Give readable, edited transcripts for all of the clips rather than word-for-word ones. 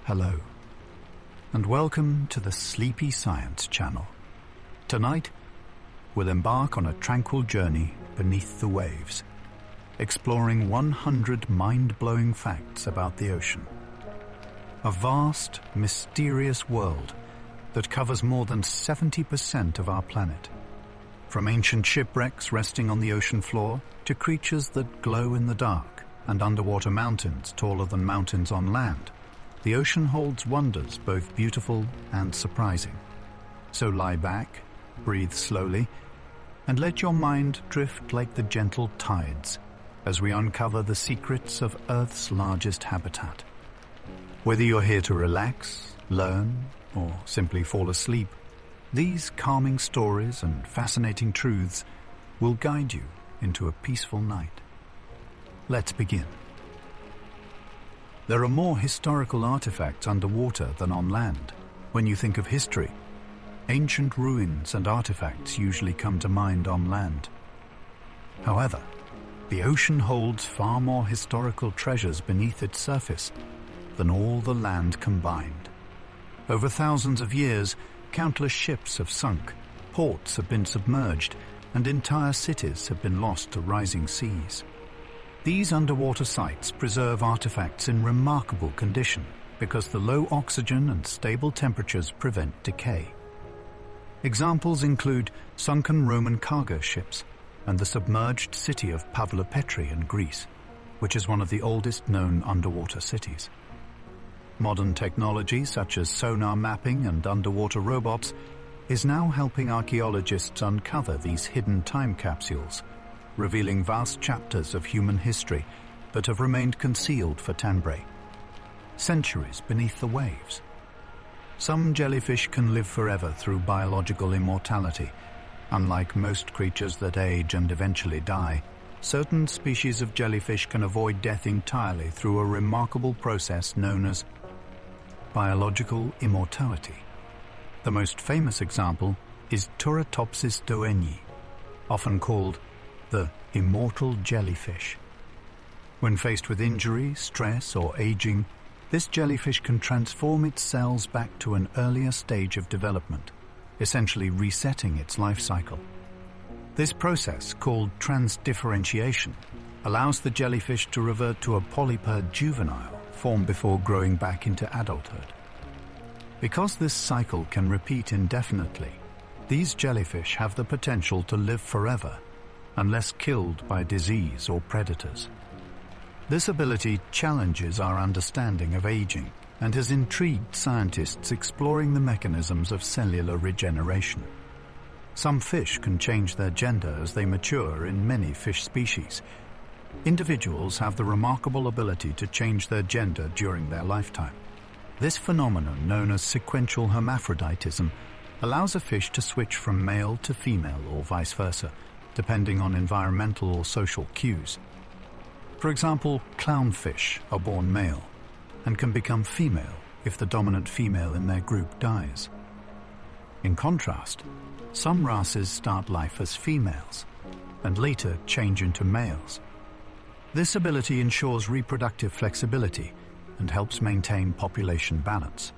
Hello, and welcome to the Sleepy Science Channel. Tonight, we'll embark on a tranquil journey beneath the waves, exploring 100 mind-blowing facts about the ocean. A vast, mysterious world that covers more than 70% of our planet. From ancient shipwrecks resting on the ocean floor to creatures that glow in the dark and underwater mountains taller than mountains on land, the ocean holds wonders both beautiful and surprising. So lie back, breathe slowly, and let your mind drift like the gentle tides as we uncover the secrets of Earth's largest habitat. Whether you're here to relax, learn, or simply fall asleep, these calming stories and fascinating truths will guide you into a peaceful night. Let's begin. There are more historical artifacts underwater than on land. When you think of history, ancient ruins and artifacts usually come to mind on land. However, the ocean holds far more historical treasures beneath its surface than all the land combined. Over thousands of years, countless ships have sunk, ports have been submerged, and entire cities have been lost to rising seas. These underwater sites preserve artifacts in remarkable condition because the low oxygen and stable temperatures prevent decay. Examples include sunken Roman cargo ships and the submerged city of Pavlopetri in Greece, which is one of the oldest known underwater cities. Modern technology such as sonar mapping and underwater robots is now helping archaeologists uncover these hidden time capsules, revealing vast chapters of human history that have remained concealed for Tanbray. Centuries beneath the waves. Some jellyfish can live forever through biological immortality. Unlike most creatures that age and eventually die, certain species of jellyfish can avoid death entirely through a remarkable process known as biological immortality. The most famous example is Turritopsis doenyi, often called the immortal jellyfish. When faced with injury, stress, or aging, this jellyfish can transform its cells back to an earlier stage of development, essentially resetting its life cycle. This process, called transdifferentiation, allows the jellyfish to revert to a polypod juvenile formed before growing back into adulthood. Because this cycle can repeat indefinitely, these jellyfish have the potential to live forever unless killed by disease or predators. This ability challenges our understanding of aging and has intrigued scientists exploring the mechanisms of cellular regeneration. Some fish can change their gender as they mature in many fish species. Individuals have the remarkable ability to change their gender during their lifetime. This phenomenon, known as sequential hermaphroditism, allows a fish to switch from male to female or vice versa, depending on environmental or social cues. For example, clownfish are born male and can become female if the dominant female in their group dies. In contrast, some wrasses start life as females and later change into males. This ability ensures reproductive flexibility and helps maintain population balance.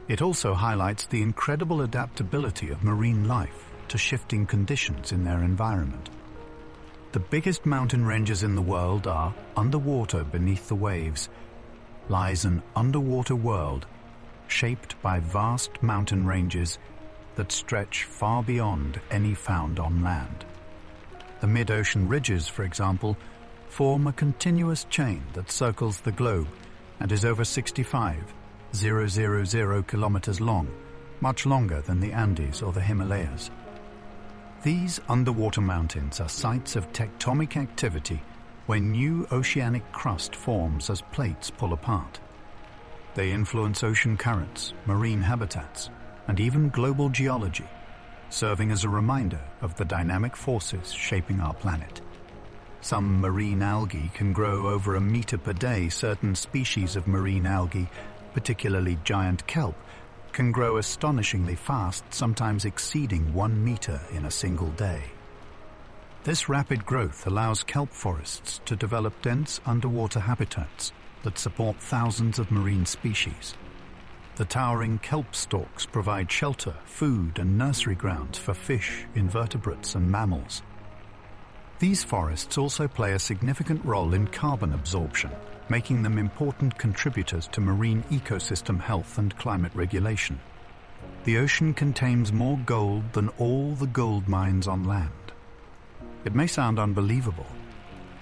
It also highlights the incredible adaptability of marine life to shifting conditions in their environment. The biggest mountain ranges in the world are underwater beneath the waves. Lies an underwater world shaped by vast mountain ranges that stretch far beyond any found on land. The mid-ocean ridges, for example, form a continuous chain that circles the globe and is over 65,000 kilometers long, much longer than the Andes or the Himalayas. These underwater mountains are sites of tectonic activity when new oceanic crust forms as plates pull apart. They influence ocean currents, marine habitats, and even global geology, serving as a reminder of the dynamic forces shaping our planet. Some marine algae can grow over 1 meter per day. Certain species of marine algae, particularly giant kelp, can grow astonishingly fast, sometimes exceeding 1 meter in a single day. This rapid growth allows kelp forests to develop dense underwater habitats, that support thousands of marine species. The towering kelp stalks provide shelter, food, and nursery grounds for fish, invertebrates, and mammals. These forests also play a significant role in carbon absorption, making them important contributors to marine ecosystem health and climate regulation. The ocean contains more gold than all the gold mines on land. It may sound unbelievable,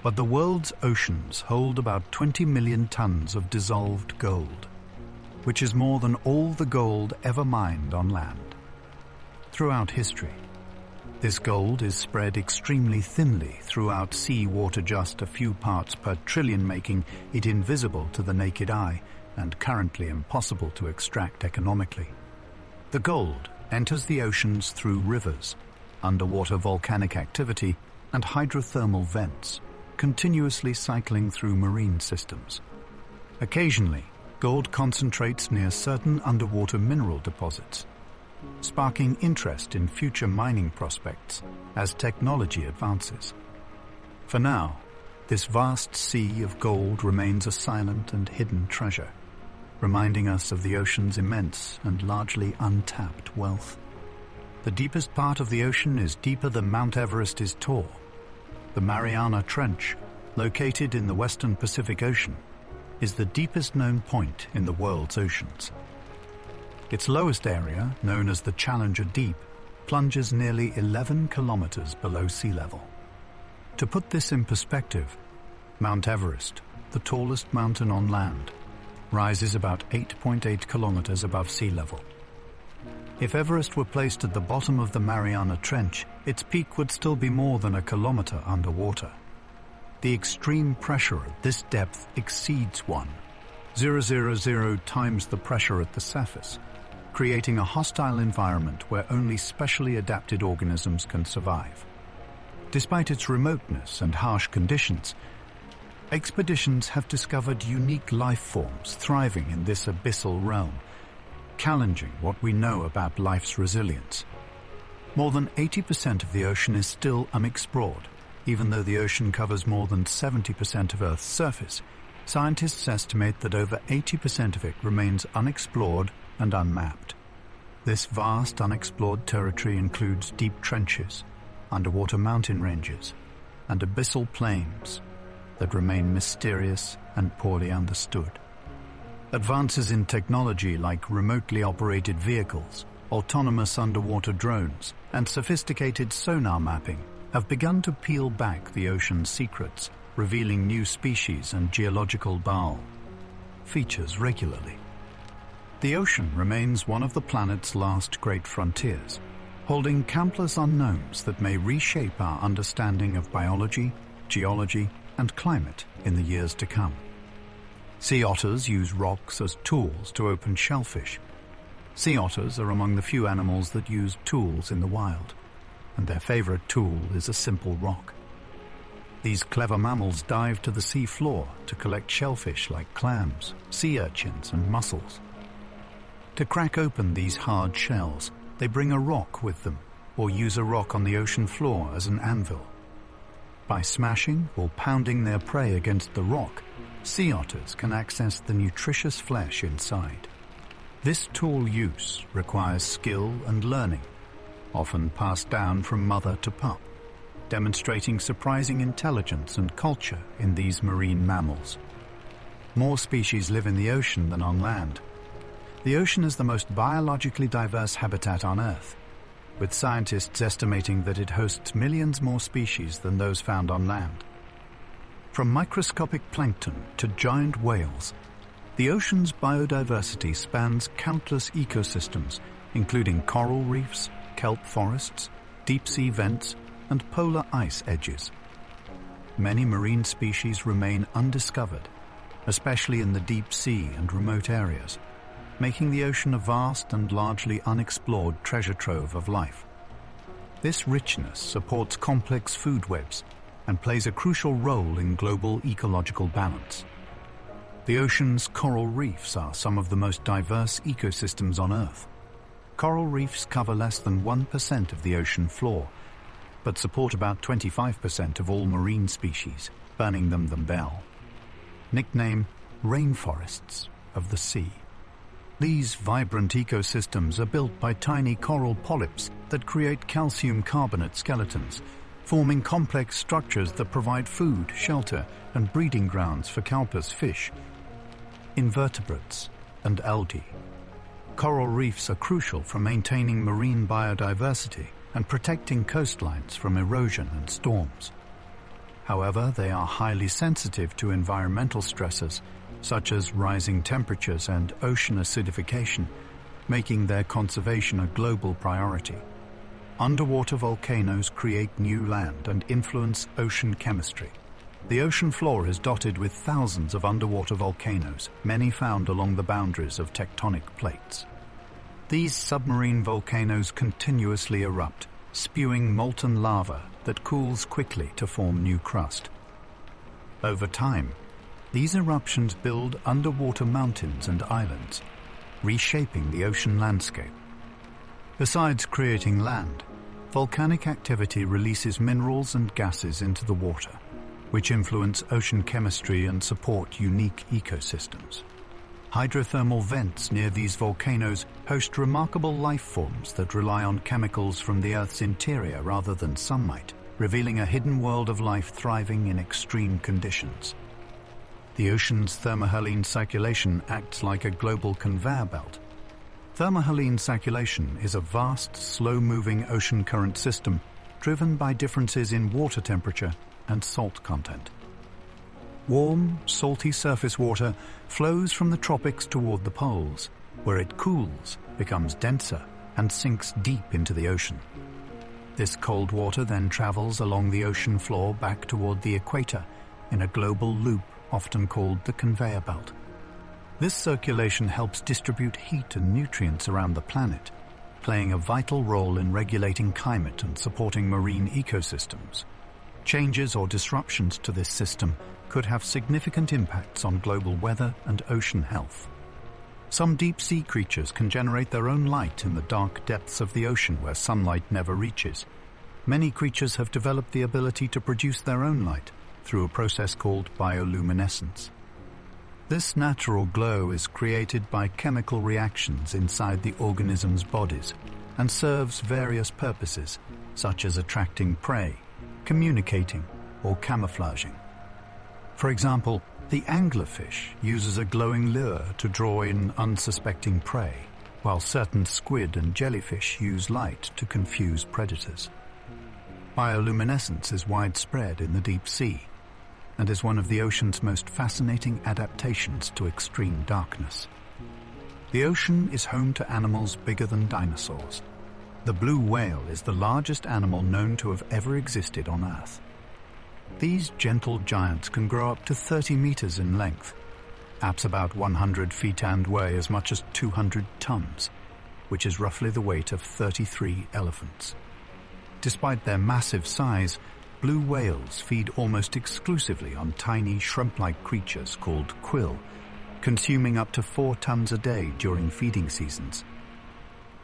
but the world's oceans hold about 20 million tons of dissolved gold, which is more than all the gold ever mined on land. Throughout history, this gold is spread extremely thinly throughout sea water, just a few parts per trillion, making it invisible to the naked eye and currently impossible to extract economically. The gold enters the oceans through rivers, underwater volcanic activity, and hydrothermal vents, continuously cycling through marine systems. Occasionally, gold concentrates near certain underwater mineral deposits, sparking interest in future mining prospects as technology advances. For now, this vast sea of gold remains a silent and hidden treasure, reminding us of the ocean's immense and largely untapped wealth. The deepest part of the ocean is deeper than Mount Everest is tall. The Mariana Trench, located in the western Pacific Ocean, is the deepest known point in the world's oceans. Its lowest area, known as the Challenger Deep, plunges nearly 11 kilometers below sea level. To put this in perspective, Mount Everest, the tallest mountain on land, rises about 8.8 kilometers above sea level. If Everest were placed at the bottom of the Mariana Trench, its peak would still be more than a kilometer underwater. The extreme pressure at this depth exceeds 1,000 times the pressure at the surface, creating a hostile environment where only specially adapted organisms can survive. Despite its remoteness and harsh conditions, expeditions have discovered unique life forms thriving in this abyssal realm, challenging what we know about life's resilience. More than 80% of the ocean is still unexplored. Even though the ocean covers more than 70% of Earth's surface, scientists estimate that over 80% of it remains unexplored and unmapped. This vast unexplored territory includes deep trenches, underwater mountain ranges, and abyssal plains that remain mysterious and poorly understood. Advances in technology like remotely operated vehicles, autonomous underwater drones, and sophisticated sonar mapping have begun to peel back the ocean's secrets, revealing new species and geological features regularly. The ocean remains one of the planet's last great frontiers, holding countless unknowns that may reshape our understanding of biology, geology, and climate in the years to come. Sea otters use rocks as tools to open shellfish. Sea otters are among the few animals that use tools in the wild, and their favorite tool is a simple rock. These clever mammals dive to the sea floor to collect shellfish like clams, sea urchins, and mussels. To crack open these hard shells, they bring a rock with them, or use a rock on the ocean floor as an anvil. By smashing or pounding their prey against the rock, sea otters can access the nutritious flesh inside. This tool use requires skill and learning, often passed down from mother to pup, demonstrating surprising intelligence and culture in these marine mammals. More species live in the ocean than on land. The ocean is the most biologically diverse habitat on Earth, with scientists estimating that it hosts millions more species than those found on land. From microscopic plankton to giant whales, the ocean's biodiversity spans countless ecosystems, including coral reefs, kelp forests, deep-sea vents, and polar ice edges. Many marine species remain undiscovered, especially in the deep sea and remote areas, making the ocean a vast and largely unexplored treasure trove of life. This richness supports complex food webs and plays a crucial role in global ecological balance. The ocean's coral reefs are some of the most diverse ecosystems on Earth. Coral reefs cover less than 1% of the ocean floor, but support about 25% of all marine species, earning them the bell. Nicknamed rainforests of the sea. These vibrant ecosystems are built by tiny coral polyps that create calcium carbonate skeletons, forming complex structures that provide food, shelter, and breeding grounds for cowpers fish, invertebrates, and algae. Coral reefs are crucial for maintaining marine biodiversity and protecting coastlines from erosion and storms. However, they are highly sensitive to environmental stresses, such as rising temperatures and ocean acidification, making their conservation a global priority. Underwater volcanoes create new land and influence ocean chemistry. The ocean floor is dotted with thousands of underwater volcanoes, many found along the boundaries of tectonic plates. These submarine volcanoes continuously erupt, spewing molten lava that cools quickly to form new crust. Over time, these eruptions build underwater mountains and islands, reshaping the ocean landscape. Besides creating land, volcanic activity releases minerals and gases into the water, which influence ocean chemistry and support unique ecosystems. Hydrothermal vents near these volcanoes host remarkable life forms that rely on chemicals from the Earth's interior rather than sunlight, revealing a hidden world of life thriving in extreme conditions. The ocean's thermohaline circulation acts like a global conveyor belt. Thermohaline circulation is a vast, slow-moving ocean current system driven by differences in water temperature and salt content. Warm, salty surface water flows from the tropics toward the poles, where it cools, becomes denser, and sinks deep into the ocean. This cold water then travels along the ocean floor back toward the equator in a global loop often called the conveyor belt. This circulation helps distribute heat and nutrients around the planet, playing a vital role in regulating climate and supporting marine ecosystems. Changes or disruptions to this system could have significant impacts on global weather and ocean health. Some deep-sea creatures can generate their own light in the dark depths of the ocean where sunlight never reaches. Many creatures have developed the ability to produce their own light through a process called bioluminescence. This natural glow is created by chemical reactions inside the organism's bodies and serves various purposes, such as attracting prey, communicating, or camouflaging. For example, the anglerfish uses a glowing lure to draw in unsuspecting prey, while certain squid and jellyfish use light to confuse predators. Bioluminescence is widespread in the deep sea and is one of the ocean's most fascinating adaptations to extreme darkness. The ocean is home to animals bigger than dinosaurs. The blue whale is the largest animal known to have ever existed on Earth. These gentle giants can grow up to 30 meters in length, perhaps about 100 feet, and weigh as much as 200 tons, which is roughly the weight of 33 elephants. Despite their massive size, blue whales feed almost exclusively on tiny shrimp-like creatures called krill, consuming up to 4 tons a day during feeding seasons.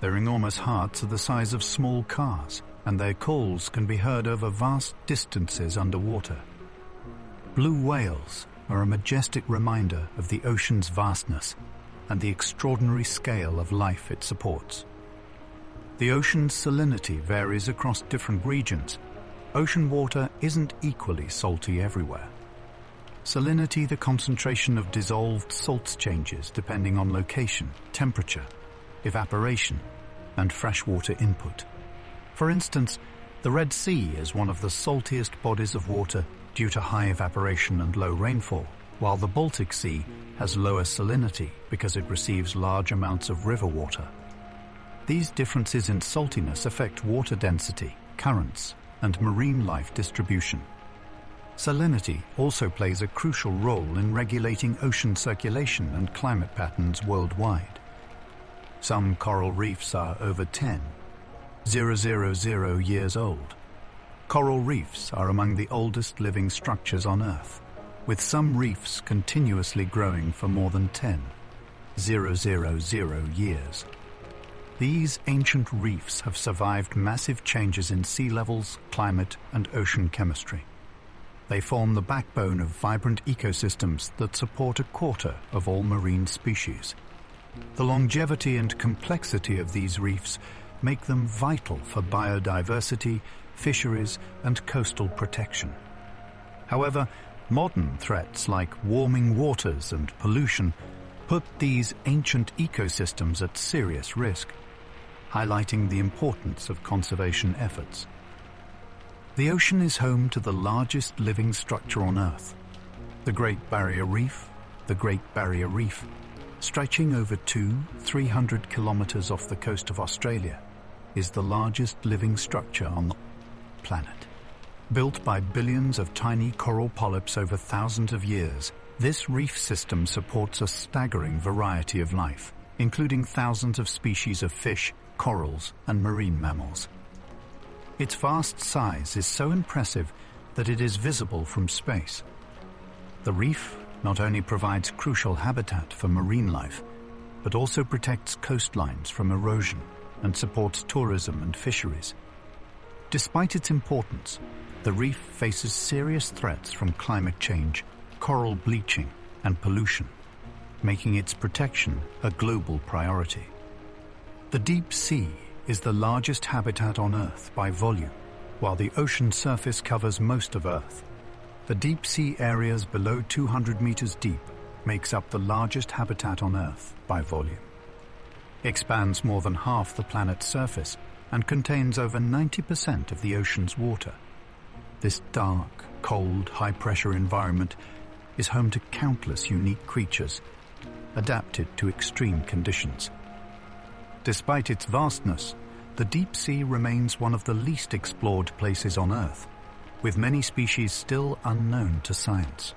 Their enormous hearts are the size of small cars, and their calls can be heard over vast distances underwater. Blue whales are a majestic reminder of the ocean's vastness and the extraordinary scale of life it supports. The ocean's salinity varies across different regions. Ocean water isn't equally salty everywhere. Salinity, the concentration of dissolved salts, changes depending on location, temperature, evaporation, and freshwater input. For instance, the Red Sea is one of the saltiest bodies of water due to high evaporation and low rainfall, while the Baltic Sea has lower salinity because it receives large amounts of river water. These differences in saltiness affect water density, currents, and marine life distribution. Salinity also plays a crucial role in regulating ocean circulation and climate patterns worldwide. Some coral reefs are over 10,000 years old. Coral reefs are among the oldest living structures on Earth, with some reefs continuously growing for more than 10,000 years. These ancient reefs have survived massive changes in sea levels, climate, and ocean chemistry. They form the backbone of vibrant ecosystems that support a quarter of all marine species. The longevity and complexity of these reefs make them vital for biodiversity, fisheries, and coastal protection. However, modern threats like warming waters and pollution put these ancient ecosystems at serious risk, highlighting the importance of conservation efforts. The ocean is home to the largest living structure on Earth. The Great Barrier Reef, stretching over 300 kilometers off the coast of Australia, is the largest living structure on the planet. Built by billions of tiny coral polyps over thousands of years, this reef system supports a staggering variety of life, including thousands of species of fish, corals, and marine mammals. Its vast size is so impressive that it is visible from space. The reef not only provides crucial habitat for marine life, but also protects coastlines from erosion and supports tourism and fisheries. Despite its importance, the reef faces serious threats from climate change, coral bleaching, and pollution, making its protection a global priority. The deep sea is the largest habitat on Earth by volume, while the ocean surface covers most of Earth. The deep sea areas below 200 meters deep makes up the largest habitat on Earth by volume. It spans more than half the planet's surface and contains over 90% of the ocean's water. This dark, cold, high-pressure environment is home to countless unique creatures adapted to extreme conditions. Despite its vastness, the deep sea remains one of the least explored places on Earth, with many species still unknown to science.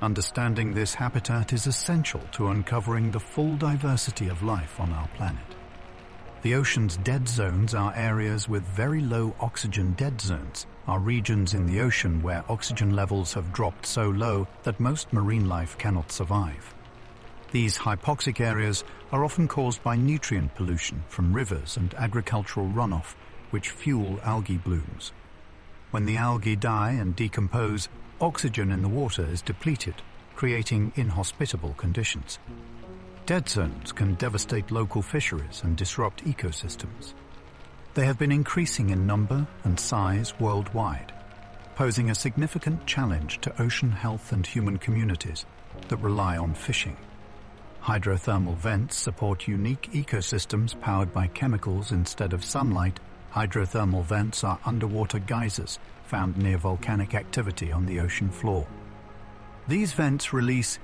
Understanding this habitat is essential to uncovering the full diversity of life on our planet. The ocean's dead zones are areas with very low oxygen. Dead zones are regions in the ocean where oxygen levels have dropped so low that most marine life cannot survive. These hypoxic areas are often caused by nutrient pollution from rivers and agricultural runoff, which fuel algae blooms. When the algae die and decompose, oxygen in the water is depleted, creating inhospitable conditions. Dead zones can devastate local fisheries and disrupt ecosystems. They have been increasing in number and size worldwide, posing a significant challenge to ocean health and human communities that rely on fishing. Hydrothermal vents support unique ecosystems powered by chemicals instead of sunlight. Hydrothermal vents are underwater geysers found near volcanic activity on the ocean floor. These vents release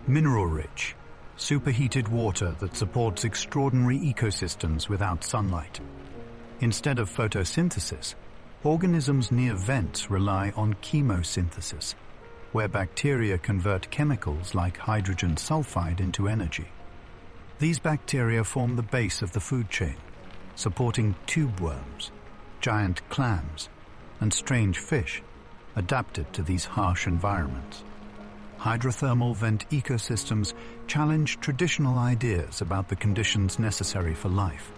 mineral-rich, superheated water that supports extraordinary ecosystems without sunlight. Instead of photosynthesis, organisms near vents rely on chemosynthesis, where bacteria convert chemicals like hydrogen sulfide into energy. These bacteria form the base of the food chain, supporting tube worms, giant clams, and strange fish adapted to these harsh environments. Hydrothermal vent ecosystems challenge traditional ideas about the conditions necessary for life.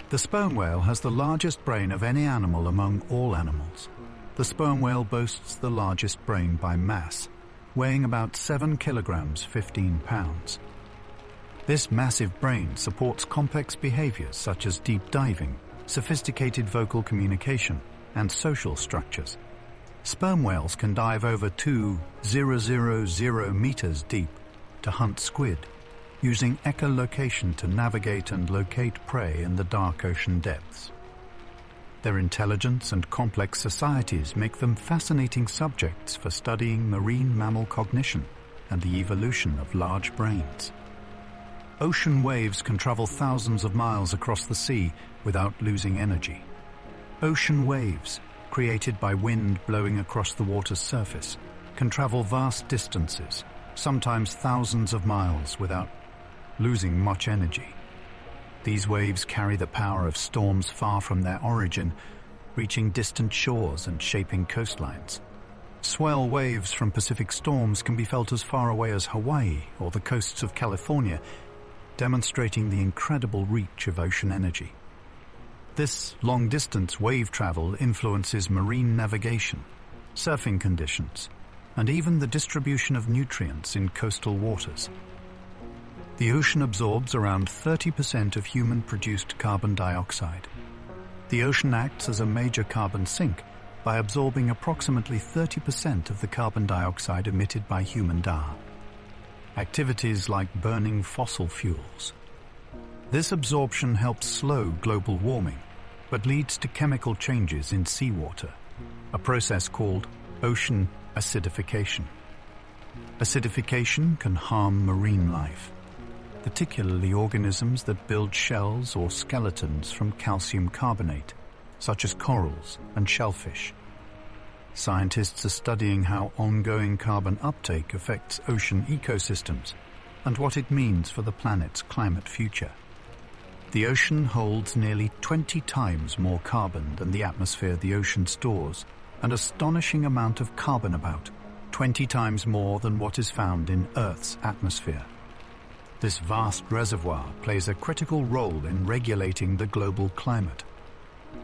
The sperm whale has the largest brain of any animal among all animals. The sperm whale boasts the largest brain by mass, weighing about 7 kilograms, 15 pounds. This massive brain supports complex behaviors such as deep diving, sophisticated vocal communication, and social structures. Sperm whales can dive over 2,000 meters deep to hunt squid, using echolocation to navigate and locate prey in the dark ocean depths. Their intelligence and complex societies make them fascinating subjects for studying marine mammal cognition and the evolution of large brains. Ocean waves can travel thousands of miles across the sea without losing energy. Ocean waves, created by wind blowing across the water's surface, can travel vast distances, sometimes thousands of miles, without losing much energy. These waves carry the power of storms far from their origin, reaching distant shores and shaping coastlines. Swell waves from Pacific storms can be felt as far away as Hawaii or the coasts of California, demonstrating the incredible reach of ocean energy. This long-distance wave travel influences marine navigation, surfing conditions, and even the distribution of nutrients in coastal waters. The ocean absorbs around 30% of human-produced carbon dioxide. The ocean acts as a major carbon sink by absorbing approximately 30% of the carbon dioxide emitted by human diet. Activities like burning fossil fuels. This absorption helps slow global warming, but leads to chemical changes in seawater, a process called ocean acidification. Acidification can harm marine life, particularly organisms that build shells or skeletons from calcium carbonate, such as corals and shellfish. Scientists are studying how ongoing carbon uptake affects ocean ecosystems and what it means for the planet's climate future. The ocean holds nearly 20 times more carbon than the atmosphere the ocean stores, an astonishing amount of carbon, about 20 times more than what is found in Earth's atmosphere. This vast reservoir plays a critical role in regulating the global climate.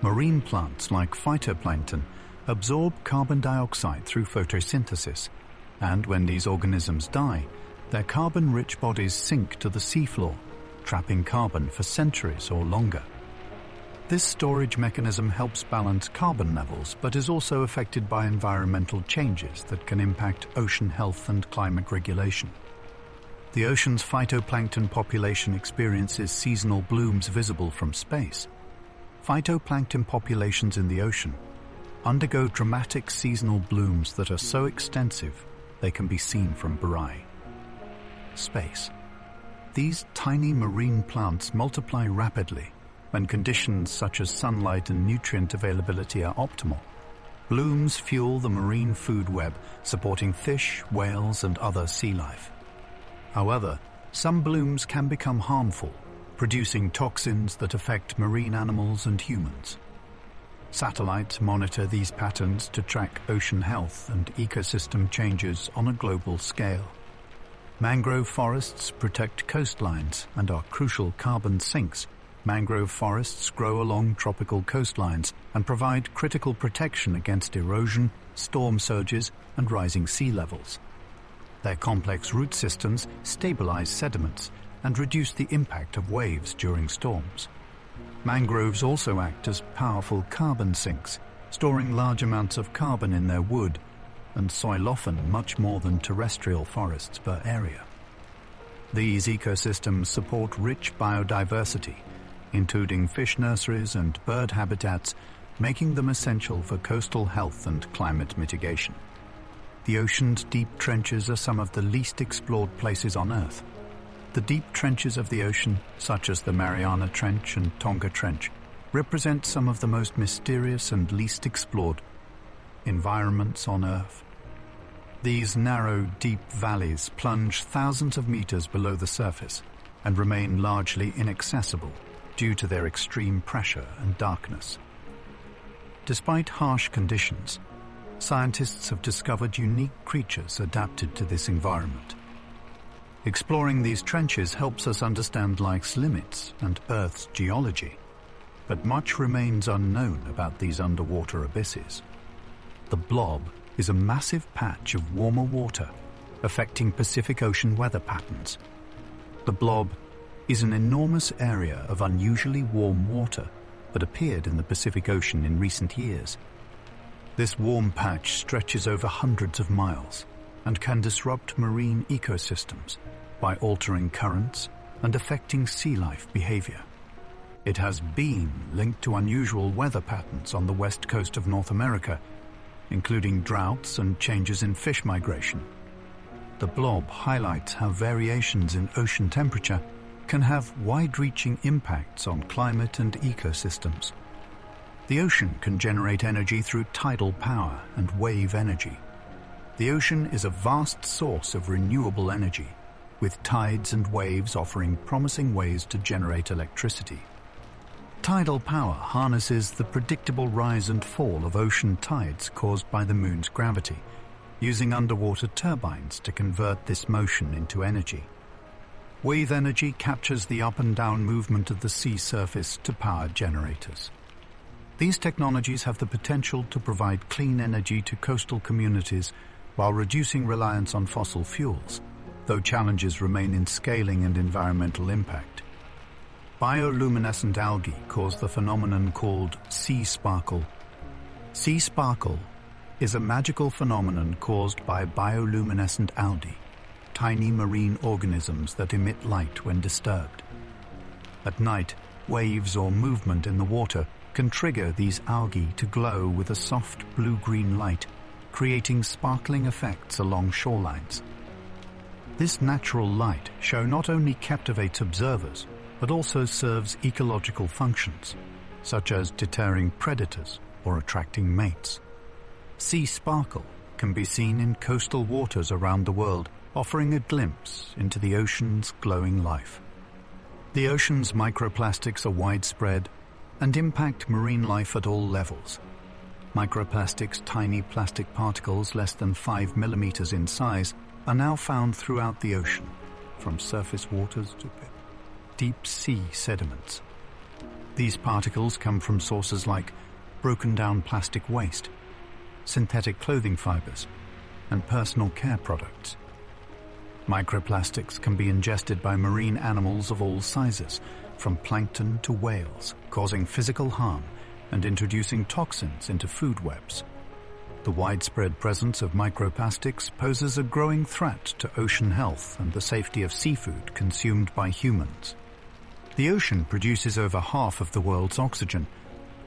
Marine plants like phytoplankton absorb carbon dioxide through photosynthesis, and when these organisms die, their carbon-rich bodies sink to the seafloor, trapping carbon for centuries or longer. This storage mechanism helps balance carbon levels, but is also affected by environmental changes that can impact ocean health and climate regulation. The ocean's phytoplankton population experiences seasonal blooms visible from space. Phytoplankton populations in the ocean undergo dramatic seasonal blooms that are so extensive they can be seen from Barai. Space. These tiny marine plants multiply rapidly when conditions such as sunlight and nutrient availability are optimal. Blooms fuel the marine food web, supporting fish, whales, and other sea life. However, some blooms can become harmful, producing toxins that affect marine animals and humans. Satellites monitor these patterns to track ocean health and ecosystem changes on a global scale. Mangrove forests protect coastlines and are crucial carbon sinks. Mangrove forests grow along tropical coastlines and provide critical protection against erosion, storm surges, and rising sea levels. Their complex root systems stabilize sediments and reduce the impact of waves during storms. Mangroves also act as powerful carbon sinks, storing large amounts of carbon in their wood and soil, often much more than terrestrial forests per area. These ecosystems support rich biodiversity, including fish nurseries and bird habitats, making them essential for coastal health and climate mitigation. The ocean's deep trenches are some of the least explored places on Earth. The deep trenches of the ocean, such as the Mariana Trench and Tonga Trench, represent some of the most mysterious and least explored environments on Earth. These narrow, deep valleys plunge thousands of meters below the surface and remain largely inaccessible due to their extreme pressure and darkness. Despite harsh conditions, scientists have discovered unique creatures adapted to this environment. Exploring these trenches helps us understand life's limits and Earth's geology, but much remains unknown about these underwater abysses. The Blob is a massive patch of warmer water affecting Pacific Ocean weather patterns. The Blob is an enormous area of unusually warm water that appeared in the Pacific Ocean in recent years. This warm patch stretches over hundreds of miles and can disrupt marine ecosystems by altering currents and affecting sea life behavior. It has been linked to unusual weather patterns on the west coast of North America, including droughts and changes in fish migration. The Blob highlights how variations in ocean temperature can have wide-reaching impacts on climate and ecosystems. The ocean can generate energy through tidal power and wave energy. The ocean is a vast source of renewable energy, with tides and waves offering promising ways to generate electricity. Tidal power harnesses the predictable rise and fall of ocean tides caused by the moon's gravity, using underwater turbines to convert this motion into energy. Wave energy captures the up and down movement of the sea surface to power generators. These technologies have the potential to provide clean energy to coastal communities while reducing reliance on fossil fuels, though challenges remain in scaling and environmental impact. Bioluminescent algae cause the phenomenon called sea sparkle. Sea sparkle is a magical phenomenon caused by bioluminescent algae, tiny marine organisms that emit light when disturbed. At night, waves or movement in the water can trigger these algae to glow with a soft blue-green light, creating sparkling effects along shorelines. This natural light show not only captivates observers, but also serves ecological functions, such as deterring predators or attracting mates. Sea sparkle can be seen in coastal waters around the world, offering a glimpse into the ocean's glowing life. The ocean's microplastics are widespread and impact marine life at all levels. Microplastics, tiny plastic particles less than 5 millimeters in size, are now found throughout the ocean, from surface waters to deep sea sediments. These particles come from sources like broken down plastic waste, synthetic clothing fibers, and personal care products. Microplastics can be ingested by marine animals of all sizes, from plankton to whales, causing physical harm and introducing toxins into food webs. The widespread presence of microplastics poses a growing threat to ocean health and the safety of seafood consumed by humans. The ocean produces over half of the world's oxygen.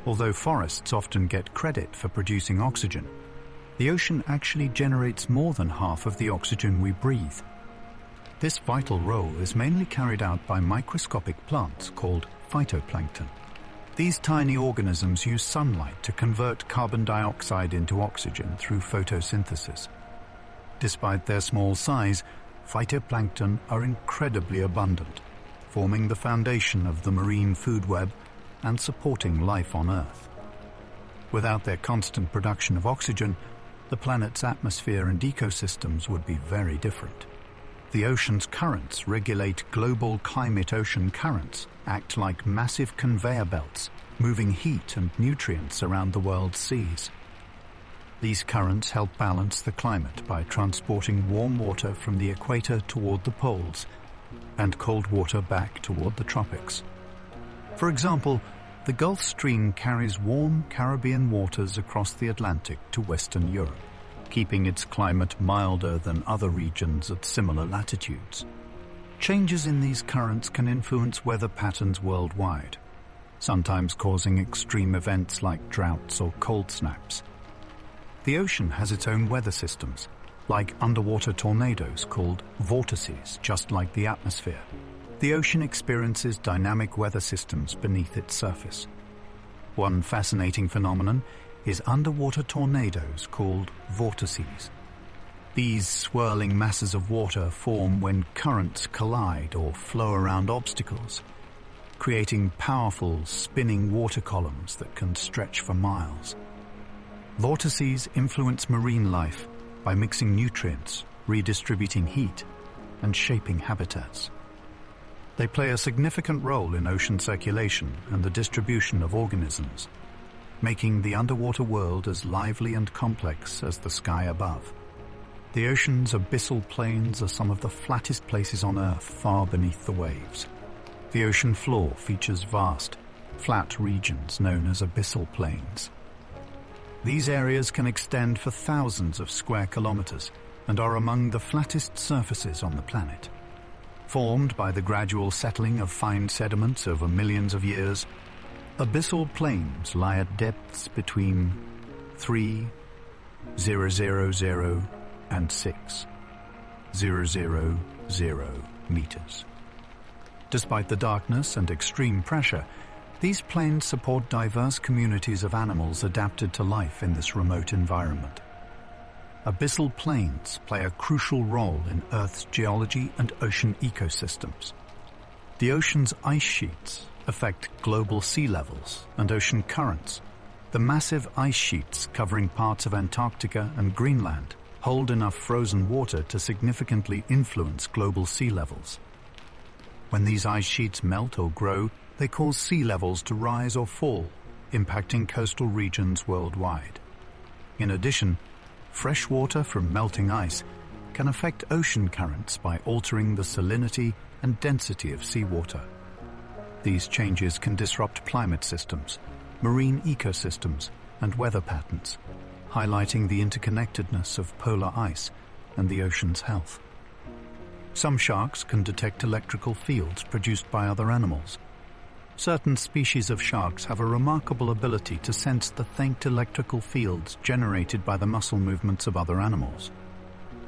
Although forests often get credit for producing oxygen, the ocean actually generates more than half of the oxygen we breathe. This vital role is mainly carried out by microscopic plants called phytoplankton. These tiny organisms use sunlight to convert carbon dioxide into oxygen through photosynthesis. Despite their small size, phytoplankton are incredibly abundant, forming the foundation of the marine food web and supporting life on Earth. Without their constant production of oxygen, the planet's atmosphere and ecosystems would be very different. The ocean's currents regulate global climate. Ocean currents act like massive conveyor belts, moving heat and nutrients around the world's seas. These currents help balance the climate by transporting warm water from the equator toward the poles and cold water back toward the tropics. For example, the Gulf Stream carries warm Caribbean waters across the Atlantic to Western Europe, keeping its climate milder than other regions at similar latitudes. Changes in these currents can influence weather patterns worldwide, sometimes causing extreme events like droughts or cold snaps. The ocean has its own weather systems, like underwater tornadoes called vortices, just like the atmosphere. The ocean experiences dynamic weather systems beneath its surface. One fascinating phenomenon is underwater tornadoes called vortices. These swirling masses of water form when currents collide or flow around obstacles, creating powerful spinning water columns that can stretch for miles. Vortices influence marine life by mixing nutrients, redistributing heat, and shaping habitats. They play a significant role in ocean circulation and the distribution of organisms, making the underwater world as lively and complex as the sky above. The ocean's abyssal plains are some of the flattest places on Earth, far beneath the waves. The ocean floor features vast, flat regions known as abyssal plains. These areas can extend for thousands of square kilometers and are among the flattest surfaces on the planet. Formed by the gradual settling of fine sediments over millions of years, abyssal plains lie at depths between 3,000 and 6,000 meters. Despite the darkness and extreme pressure, these plains support diverse communities of animals adapted to life in this remote environment. Abyssal plains play a crucial role in Earth's geology and ocean ecosystems. The ocean's ice sheets affect global sea levels and ocean currents. The massive ice sheets covering parts of Antarctica and Greenland hold enough frozen water to significantly influence global sea levels. When these ice sheets melt or grow, they cause sea levels to rise or fall, impacting coastal regions worldwide. In addition, fresh water from melting ice can affect ocean currents by altering the salinity and density of seawater. These changes can disrupt climate systems, marine ecosystems, and weather patterns, highlighting the interconnectedness of polar ice and the ocean's health. Some sharks can detect electrical fields produced by other animals. Certain species of sharks have a remarkable ability to sense the faint electrical fields generated by the muscle movements of other animals.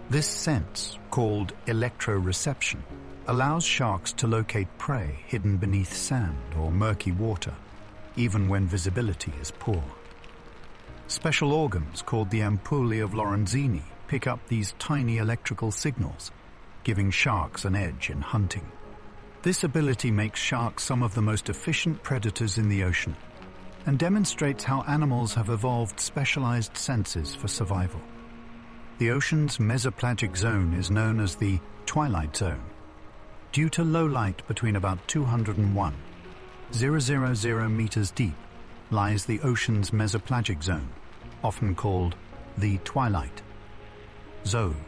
This sense, called electroreception, allows sharks to locate prey hidden beneath sand or murky water, even when visibility is poor. Special organs called the ampullae of Lorenzini pick up these tiny electrical signals, giving sharks an edge in hunting. This ability makes sharks some of the most efficient predators in the ocean and demonstrates how animals have evolved specialized senses for survival. The ocean's mesopelagic zone is known as the twilight zone. Due to low light between about 201,000 meters deep lies the ocean's mesopelagic zone, often called the twilight zone.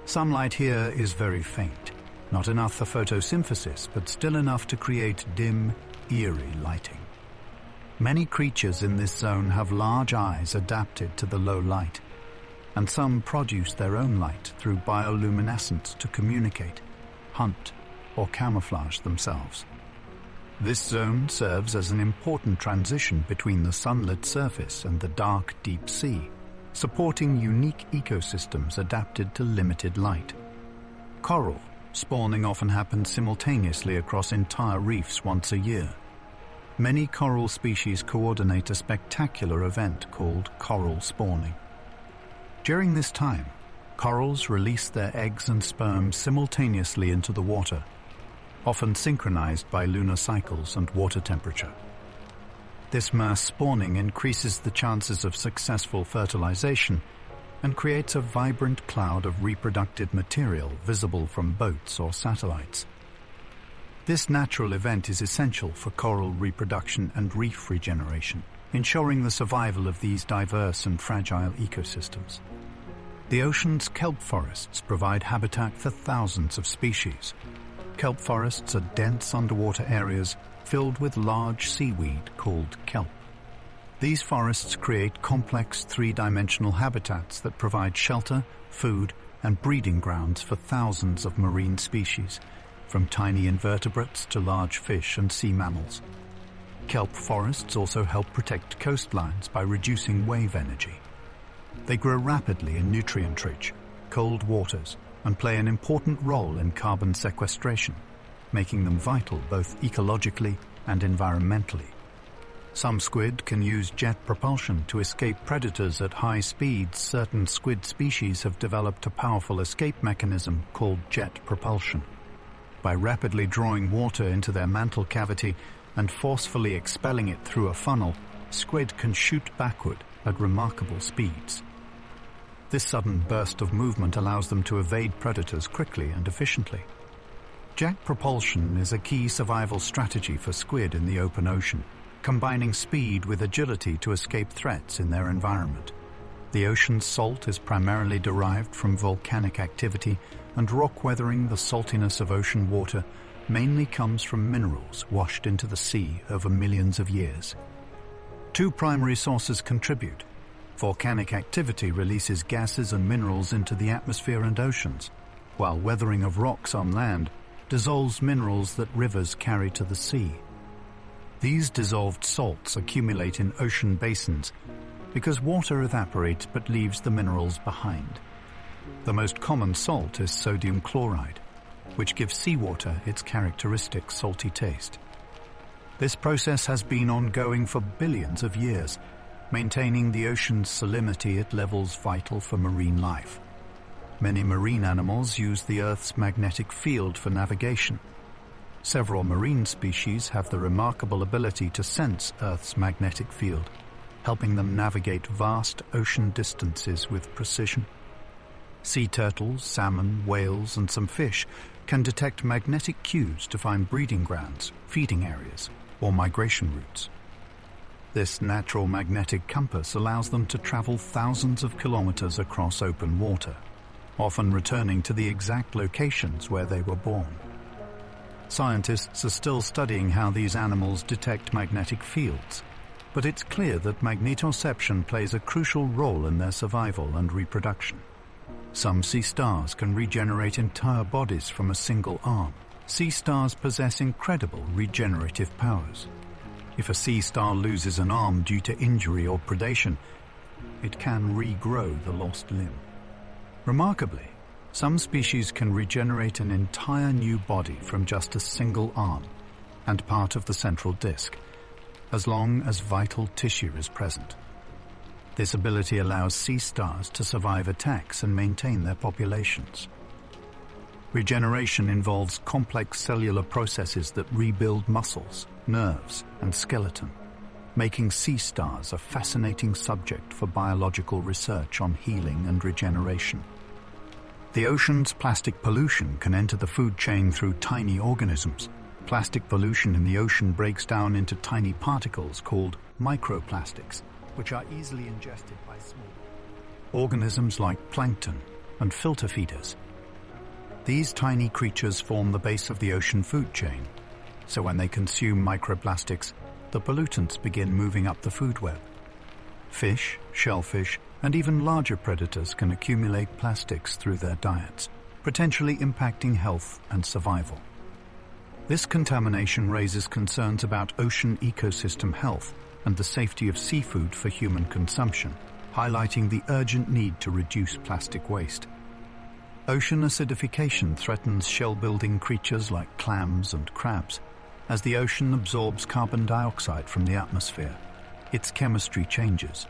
Sunlight here is very faint, not enough for photosynthesis, but still enough to create dim, eerie lighting. Many creatures in this zone have large eyes adapted to the low light, and some produce their own light through bioluminescence to communicate, hunt, or camouflage themselves. This zone serves as an important transition between the sunlit surface and the dark, deep sea, supporting unique ecosystems adapted to limited light. Coral spawning often happens simultaneously across entire reefs once a year. Many coral species coordinate a spectacular event called coral spawning. During this time, corals release their eggs and sperm simultaneously into the water, often synchronized by lunar cycles and water temperature. This mass spawning increases the chances of successful fertilization and creates a vibrant cloud of reproductive material visible from boats or satellites. This natural event is essential for coral reproduction and reef regeneration, ensuring the survival of these diverse and fragile ecosystems. The ocean's kelp forests provide habitat for thousands of species. Kelp forests are dense underwater areas filled with large seaweed called kelp. These forests create complex three-dimensional habitats that provide shelter, food, and breeding grounds for thousands of marine species, from tiny invertebrates to large fish and sea mammals. Kelp forests also help protect coastlines by reducing wave energy. They grow rapidly in nutrient-rich, cold waters and play an important role in carbon sequestration, making them vital both ecologically and environmentally. Some squid can use jet propulsion to escape predators at high speeds. Certain squid species have developed a powerful escape mechanism called jet propulsion. By rapidly drawing water into their mantle cavity and forcefully expelling it through a funnel, squid can shoot backward at remarkable speeds. This sudden burst of movement allows them to evade predators quickly and efficiently. Jet propulsion is a key survival strategy for squid in the open ocean, combining speed with agility to escape threats in their environment. The ocean's salt is primarily derived from volcanic activity, and rock weathering, the saltiness of ocean water, mainly comes from minerals washed into the sea over millions of years. Two primary sources contribute. Volcanic activity releases gases and minerals into the atmosphere and oceans, while weathering of rocks on land dissolves minerals that rivers carry to the sea. These dissolved salts accumulate in ocean basins because water evaporates but leaves the minerals behind. The most common salt is sodium chloride, which gives seawater its characteristic salty taste. This process has been ongoing for billions of years, maintaining the ocean's salinity at levels vital for marine life. Many marine animals use the Earth's magnetic field for navigation. Several marine species have the remarkable ability to sense Earth's magnetic field, helping them navigate vast ocean distances with precision. Sea turtles, salmon, whales, and some fish can detect magnetic cues to find breeding grounds, feeding areas, or migration routes. This natural magnetic compass allows them to travel thousands of kilometers across open water, often returning to the exact locations where they were born. Scientists are still studying how these animals detect magnetic fields, but it's clear that magnetoception plays a crucial role in their survival and reproduction. Some sea stars can regenerate entire bodies from a single arm. Sea stars possess incredible regenerative powers. If a sea star loses an arm due to injury or predation, it can regrow the lost limb. Remarkably, some species can regenerate an entire new body from just a single arm and part of the central disc, as long as vital tissue is present. This ability allows sea stars to survive attacks and maintain their populations. Regeneration involves complex cellular processes that rebuild muscles, nerves, and skeleton, making sea stars a fascinating subject for biological research on healing and regeneration. The ocean's plastic pollution can enter the food chain through tiny organisms. Plastic pollution in the ocean breaks down into tiny particles called microplastics, which are easily ingested by small organisms like plankton and filter feeders. These tiny creatures form the base of the ocean food chain, so when they consume microplastics, the pollutants begin moving up the food web. Fish, shellfish, and even larger predators can accumulate plastics through their diets, potentially impacting health and survival. This contamination raises concerns about ocean ecosystem health and the safety of seafood for human consumption, highlighting the urgent need to reduce plastic waste. Ocean acidification threatens shell-building creatures like clams and crabs. As the ocean absorbs carbon dioxide from the atmosphere, its chemistry changes,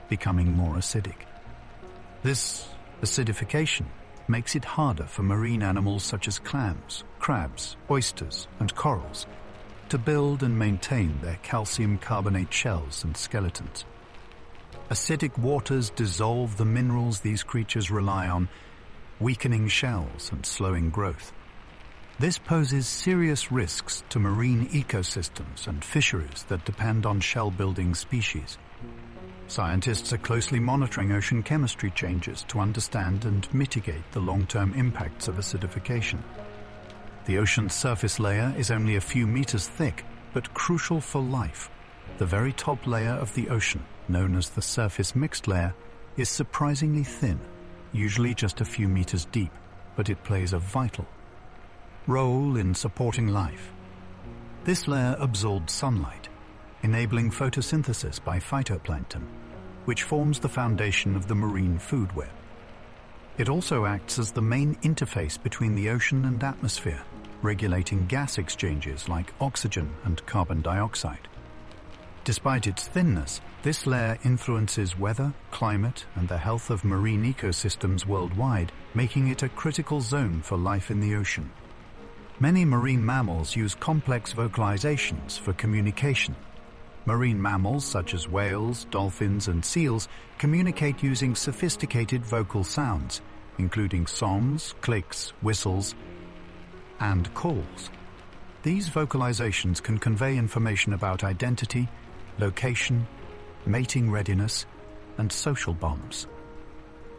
becoming more acidic. This acidification makes it harder for marine animals such as clams, crabs, oysters, and corals to build and maintain their calcium carbonate shells and skeletons. Acidic waters dissolve the minerals these creatures rely on, weakening shells and slowing growth. This poses serious risks to marine ecosystems and fisheries that depend on shell-building species. Scientists are closely monitoring ocean chemistry changes to understand and mitigate the long-term impacts of acidification. The ocean's surface layer is only a few meters thick, but crucial for life. The very top layer of the ocean, known as the surface mixed layer, is surprisingly thin, usually just a few meters deep, but it plays a vital role in supporting life. This layer absorbs sunlight, enabling photosynthesis by phytoplankton, which forms the foundation of the marine food web. It also acts as the main interface between the ocean and atmosphere, regulating gas exchanges like oxygen and carbon dioxide. Despite its thinness, this layer influences weather, climate, and the health of marine ecosystems worldwide, making it a critical zone for life in the ocean. Many marine mammals use complex vocalizations for communication. Marine mammals such as whales, dolphins, and seals communicate using sophisticated vocal sounds, including songs, clicks, whistles, and calls. These vocalizations can convey information about identity, location, mating readiness, and social bonds.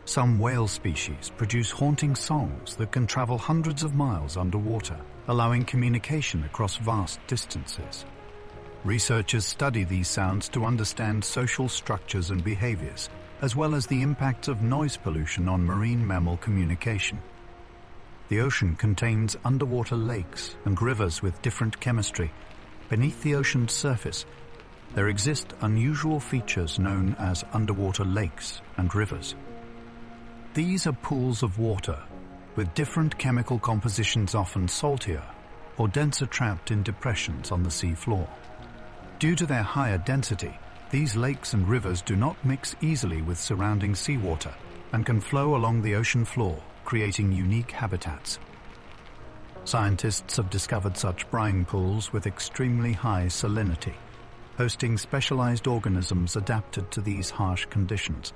Some whale species produce haunting songs that can travel hundreds of miles underwater, allowing communication across vast distances. Researchers study these sounds to understand social structures and behaviors, as well as the impacts of noise pollution on marine mammal communication. The ocean contains underwater lakes and rivers with different chemistry. Beneath the ocean's surface, there exist unusual features known as underwater lakes and rivers. These are pools of water with different chemical compositions, often saltier or denser, trapped in depressions on the sea floor. Due to their higher density, these lakes and rivers do not mix easily with surrounding seawater and can flow along the ocean floor, creating unique habitats. Scientists have discovered such brine pools with extremely high salinity, hosting specialized organisms adapted to these harsh conditions,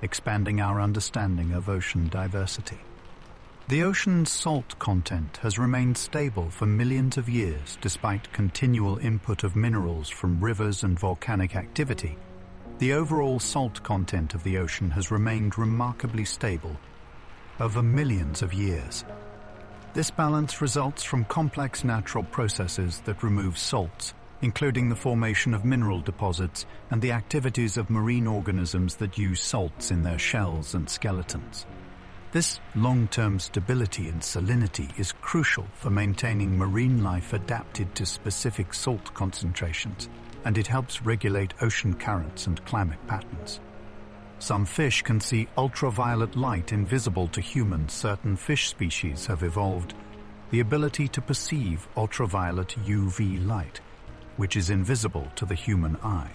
expanding our understanding of ocean diversity. The ocean's salt content has remained stable for millions of years despite continual input of minerals from rivers and volcanic activity. The overall salt content of the ocean has remained remarkably stable over millions of years. This balance results from complex natural processes that remove salts, including the formation of mineral deposits and the activities of marine organisms that use salts in their shells and skeletons. This long-term stability and salinity is crucial for maintaining marine life adapted to specific salt concentrations, and it helps regulate ocean currents and climate patterns. Some fish can see ultraviolet light invisible to humans. Certain fish species have evolved the ability to perceive ultraviolet UV light, which is invisible to the human eye.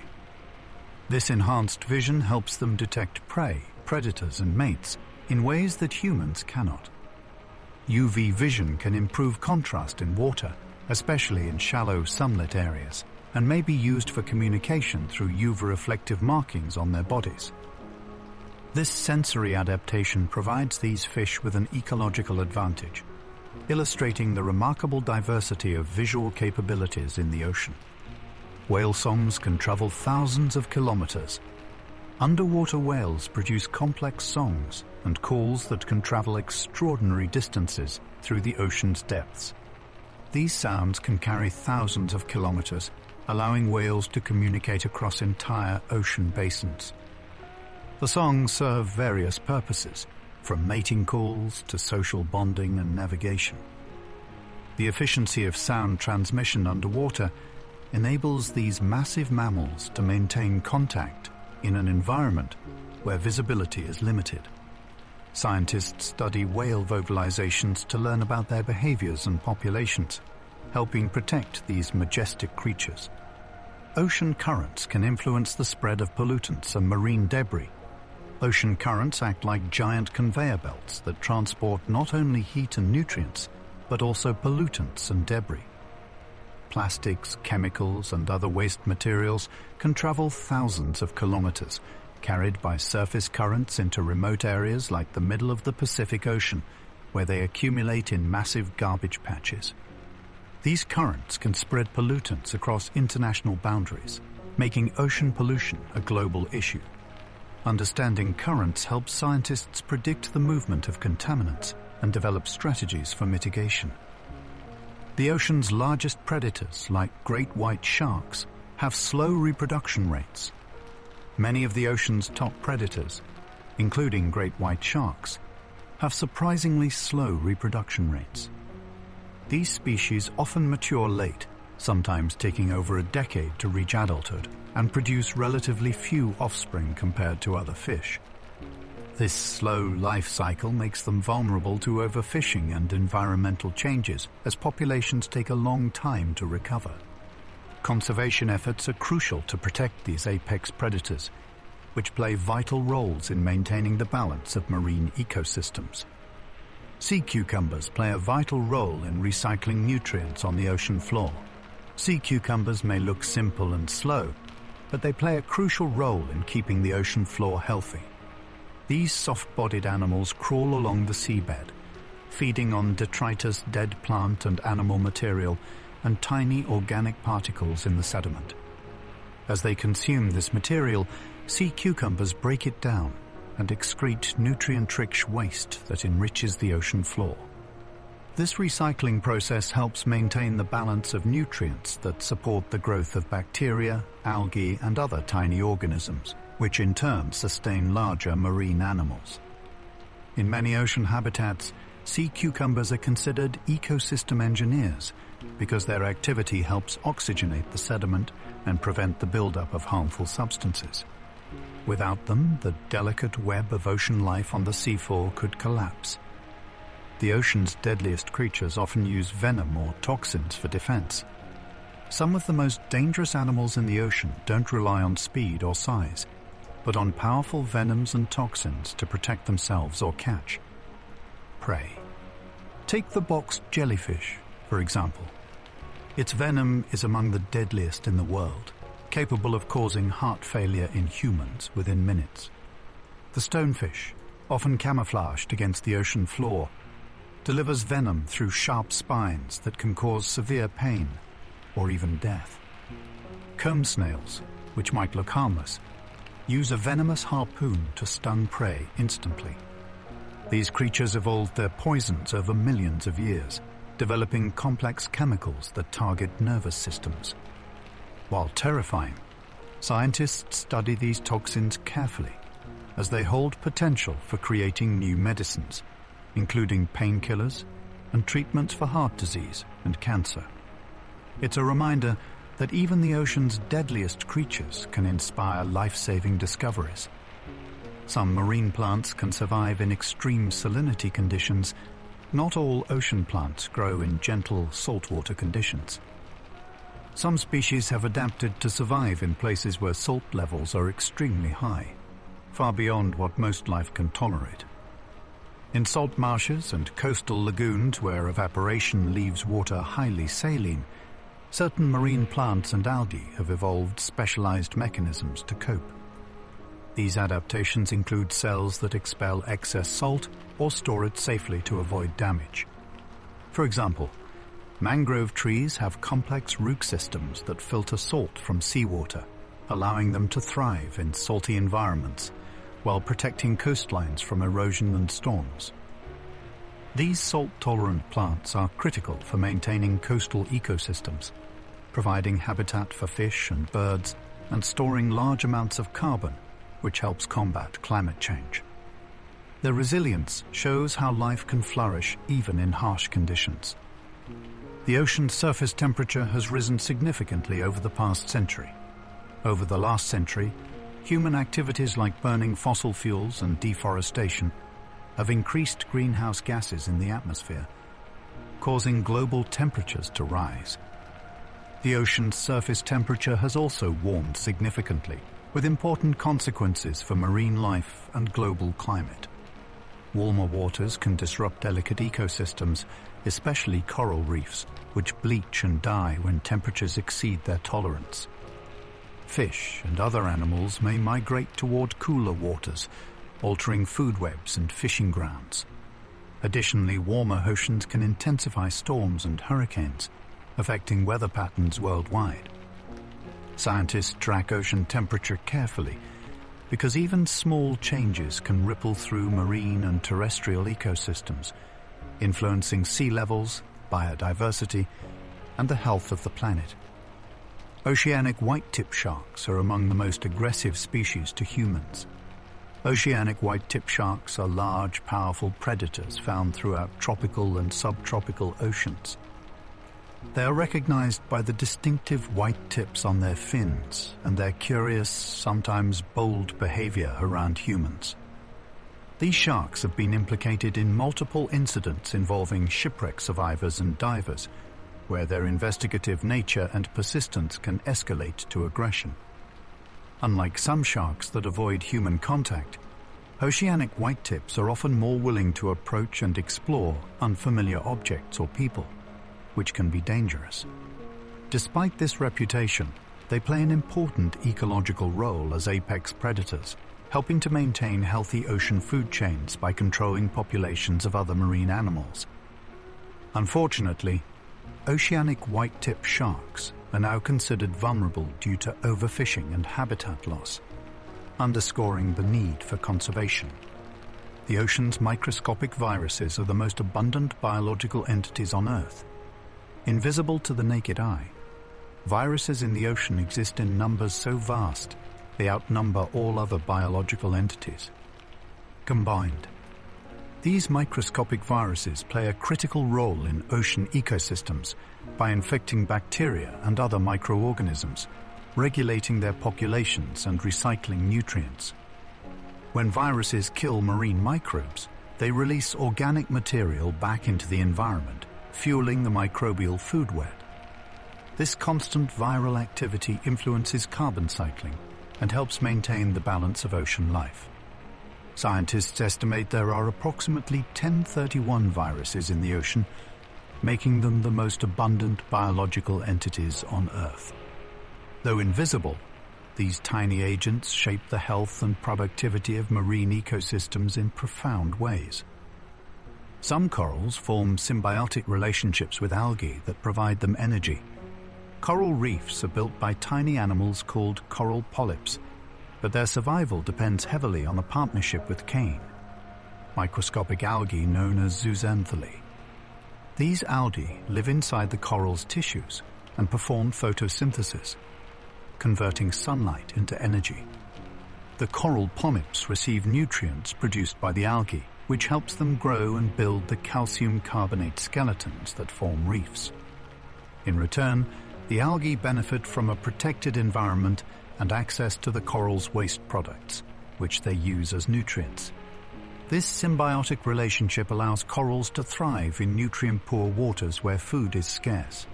This enhanced vision helps them detect prey, predators, and mates in ways that humans cannot. UV vision can improve contrast in water, especially in shallow sunlit areas, and may be used for communication through UV-reflective markings on their bodies. This sensory adaptation provides these fish with an ecological advantage, illustrating the remarkable diversity of visual capabilities in the ocean. Whale songs can travel thousands of kilometers. Underwater whales produce complex songs and calls that can travel extraordinary distances through the ocean's depths. These sounds can carry thousands of kilometers, allowing whales to communicate across entire ocean basins. The songs serve various purposes, from mating calls to social bonding and navigation. The efficiency of sound transmission underwater enables these massive mammals to maintain contact in an environment where visibility is limited. Scientists study whale vocalizations to learn about their behaviors and populations, helping protect these majestic creatures. Ocean currents can influence the spread of pollutants and marine debris. Ocean currents act like giant conveyor belts that transport not only heat and nutrients, but also pollutants and debris. Plastics, chemicals, and other waste materials can travel thousands of kilometers, carried by surface currents into remote areas like the middle of the Pacific Ocean, where they accumulate in massive garbage patches. These currents can spread pollutants across international boundaries, making ocean pollution a global issue. Understanding currents helps scientists predict the movement of contaminants and develop strategies for mitigation. The ocean's largest predators, like great white sharks, have slow reproduction rates. Many of the ocean's top predators, including great white sharks, have surprisingly slow reproduction rates. These species often mature late, sometimes taking over a decade to reach adulthood, and produce relatively few offspring compared to other fish. This slow life cycle makes them vulnerable to overfishing and environmental changes, as populations take a long time to recover. Conservation efforts are crucial to protect these apex predators, which play vital roles in maintaining the balance of marine ecosystems. Sea cucumbers play a vital role in recycling nutrients on the ocean floor. Sea cucumbers may look simple and slow, but they play a crucial role in keeping the ocean floor healthy. These soft-bodied animals crawl along the seabed, feeding on detritus, dead plant and animal material, and tiny organic particles in the sediment. As they consume this material, sea cucumbers break it down and excrete nutrient-rich waste that enriches the ocean floor. This recycling process helps maintain the balance of nutrients that support the growth of bacteria, algae, and other tiny organisms, which in turn sustain larger marine animals. In many ocean habitats, sea cucumbers are considered ecosystem engineers because their activity helps oxygenate the sediment and prevent the buildup of harmful substances. Without them, the delicate web of ocean life on the seafloor could collapse. The ocean's deadliest creatures often use venom or toxins for defense. Some of the most dangerous animals in the ocean don't rely on speed or size, but on powerful venoms and toxins to protect themselves or catch prey. Take the boxed jellyfish, for example. Its venom is among the deadliest in the world, capable of causing heart failure in humans within minutes. The stonefish, often camouflaged against the ocean floor, delivers venom through sharp spines that can cause severe pain or even death. Comb snails, which might look harmless, use a venomous harpoon to stun prey instantly. These creatures evolved their poisons over millions of years, developing complex chemicals that target nervous systems. While terrifying, scientists study these toxins carefully, as they hold potential for creating new medicines, including painkillers and treatments for heart disease and cancer. It's a reminder that even the ocean's deadliest creatures can inspire life-saving discoveries. Some marine plants can survive in extreme salinity conditions. Not all ocean plants grow in gentle saltwater conditions. Some species have adapted to survive in places where salt levels are extremely high, far beyond what most life can tolerate. In salt marshes and coastal lagoons where evaporation leaves water highly saline, certain marine plants and algae have evolved specialized mechanisms to cope. These adaptations include cells that expel excess salt or store it safely to avoid damage. For example, mangrove trees have complex root systems that filter salt from seawater, allowing them to thrive in salty environments while protecting coastlines from erosion and storms. These salt-tolerant plants are critical for maintaining coastal ecosystems, providing habitat for fish and birds and storing large amounts of carbon, which helps combat climate change. Their resilience shows how life can flourish even in harsh conditions. The ocean's surface temperature has risen significantly over the past century. Over the last century, human activities like burning fossil fuels and deforestation have increased greenhouse gases in the atmosphere, causing global temperatures to rise. The ocean's surface temperature has also warmed significantly, with important consequences for marine life and global climate. Warmer waters can disrupt delicate ecosystems, especially coral reefs, which bleach and die when temperatures exceed their tolerance. Fish and other animals may migrate toward cooler waters, altering food webs and fishing grounds. Additionally, warmer oceans can intensify storms and hurricanes, affecting weather patterns worldwide. Scientists track ocean temperature carefully because even small changes can ripple through marine and terrestrial ecosystems, influencing sea levels, biodiversity, and the health of the planet. Oceanic white-tip sharks are among the most aggressive species to humans. Oceanic white-tip sharks are large, powerful predators found throughout tropical and subtropical oceans. They are recognized by the distinctive white tips on their fins and their curious, sometimes bold behavior around humans. These sharks have been implicated in multiple incidents involving shipwreck survivors and divers, where their investigative nature and persistence can escalate to aggression. Unlike some sharks that avoid human contact, oceanic whitetips are often more willing to approach and explore unfamiliar objects or people, which can be dangerous. Despite this reputation, they play an important ecological role as apex predators, helping to maintain healthy ocean food chains by controlling populations of other marine animals. Unfortunately, oceanic white-tip sharks are now considered vulnerable due to overfishing and habitat loss, underscoring the need for conservation. The ocean's microscopic viruses are the most abundant biological entities on Earth. Invisible to the naked eye, viruses in the ocean exist in numbers so vast they outnumber all other biological entities. Combined, these microscopic viruses play a critical role in ocean ecosystems by infecting bacteria and other microorganisms, regulating their populations and recycling nutrients. When viruses kill marine microbes, they release organic material back into the environment, fueling the microbial food web. This constant viral activity influences carbon cycling and helps maintain the balance of ocean life. Scientists estimate there are approximately 1031 viruses in the ocean, making them the most abundant biological entities on Earth. Though invisible, these tiny agents shape the health and productivity of marine ecosystems in profound ways. Some corals form symbiotic relationships with algae that provide them energy. Coral reefs are built by tiny animals called coral polyps, but their survival depends heavily on a partnership with cane, microscopic algae known as zooxanthellae. These algae live inside the coral's tissues and perform photosynthesis, converting sunlight into energy. The coral polyps receive nutrients produced by the algae, which helps them grow and build the calcium carbonate skeletons that form reefs. In return, the algae benefit from a protected environment and access to the coral's waste products, which they use as nutrients. This symbiotic relationship allows corals to thrive in nutrient-poor waters where food is scarce.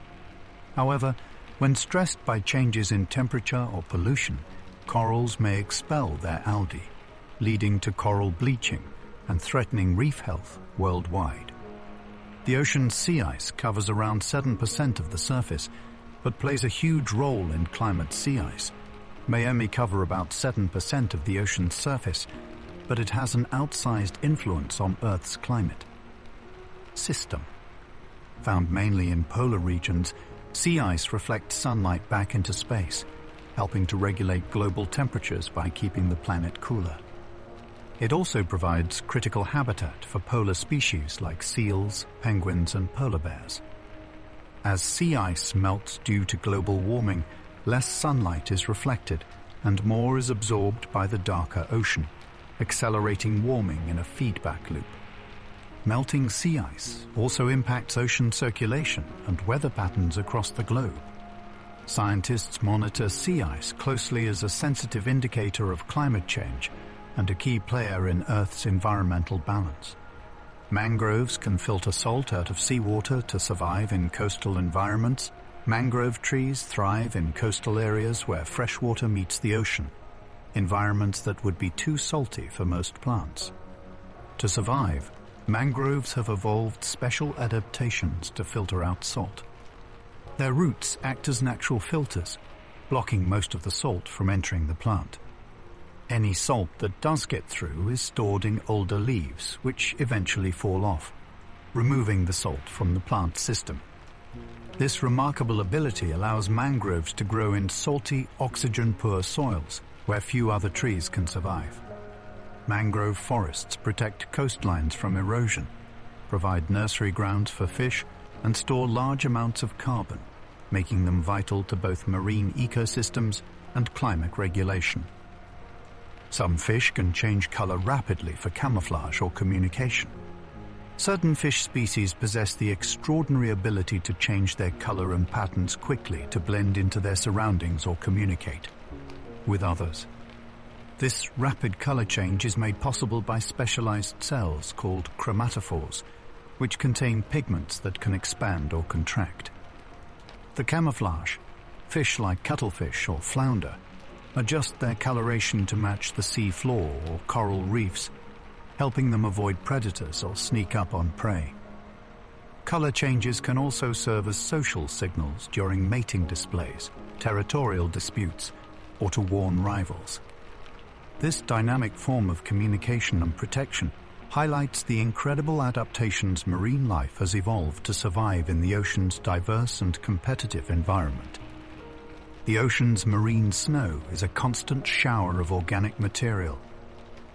However, when stressed by changes in temperature or pollution, corals may expel their algae, leading to coral bleaching and threatening reef health worldwide. The ocean's sea ice covers around 7% of the surface, but plays a huge role in climate. Sea ice may only cover about 7% of the ocean's surface, but it has an outsized influence on Earth's climate. System. Found mainly in polar regions, sea ice reflects sunlight back into space, helping to regulate global temperatures by keeping the planet cooler. It also provides critical habitat for polar species like seals, penguins, and polar bears. As sea ice melts due to global warming, less sunlight is reflected and more is absorbed by the darker ocean, accelerating warming in a feedback loop. Melting sea ice also impacts ocean circulation and weather patterns across the globe. Scientists monitor sea ice closely as a sensitive indicator of climate change and a key player in Earth's environmental balance. Mangroves can filter salt out of seawater to survive in coastal environments. Mangrove trees thrive in coastal areas where fresh water meets the ocean, environments that would be too salty for most plants. To survive, mangroves have evolved special adaptations to filter out salt. Their roots act as natural filters, blocking most of the salt from entering the plant. Any salt that does get through is stored in older leaves, which eventually fall off, removing the salt from the plant system. This remarkable ability allows mangroves to grow in salty, oxygen-poor soils where few other trees can survive. Mangrove forests protect coastlines from erosion, provide nursery grounds for fish, and store large amounts of carbon, making them vital to both marine ecosystems and climate regulation. Some fish can change color rapidly for camouflage or communication. Certain fish species possess the extraordinary ability to change their color and patterns quickly to blend into their surroundings or communicate with others. This rapid color change is made possible by specialized cells called chromatophores, which contain pigments that can expand or contract. The camouflage, fish like cuttlefish or flounder, adjust their coloration to match the sea floor or coral reefs, helping them avoid predators or sneak up on prey. Color changes can also serve as social signals during mating displays, territorial disputes, or to warn rivals. This dynamic form of communication and protection highlights the incredible adaptations marine life has evolved to survive in the ocean's diverse and competitive environment. The ocean's marine snow is a constant shower of organic material.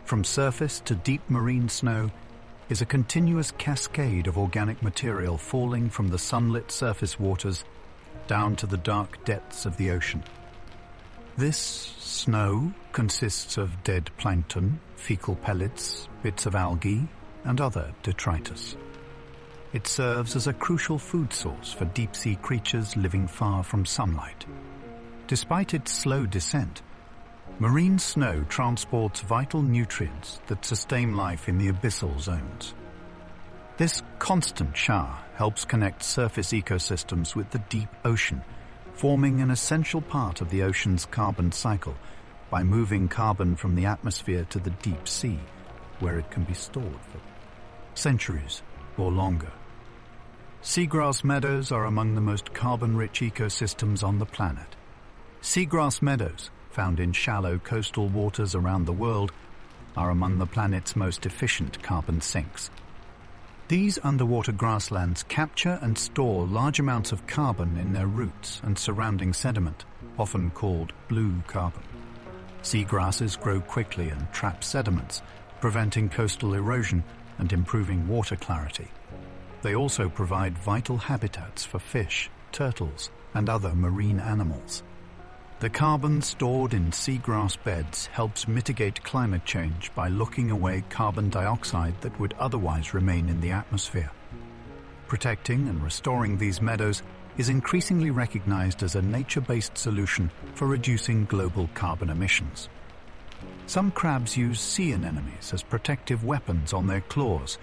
From surface to deep marine snow is a continuous cascade of organic material falling from the sunlit surface waters down to the dark depths of the ocean. This snow consists of dead plankton, fecal pellets, bits of algae, and other detritus. It serves as a crucial food source for deep-sea creatures living far from sunlight. Despite its slow descent, marine snow transports vital nutrients that sustain life in the abyssal zones. This constant shower helps connect surface ecosystems with the deep ocean, forming an essential part of the ocean's carbon cycle by moving carbon from the atmosphere to the deep sea, where it can be stored for centuries or longer. Seagrass meadows are among the most carbon-rich ecosystems on the planet. Seagrass meadows, found in shallow coastal waters around the world, are among the planet's most efficient carbon sinks. These underwater grasslands capture and store large amounts of carbon in their roots and surrounding sediment, often called blue carbon. Seagrasses grow quickly and trap sediments, preventing coastal erosion and improving water clarity. They also provide vital habitats for fish, turtles, and other marine animals. The carbon stored in seagrass beds helps mitigate climate change by locking away carbon dioxide that would otherwise remain in the atmosphere. Protecting and restoring these meadows is increasingly recognized as a nature-based solution for reducing global carbon emissions. Some crabs use sea anemones as protective weapons on their claws.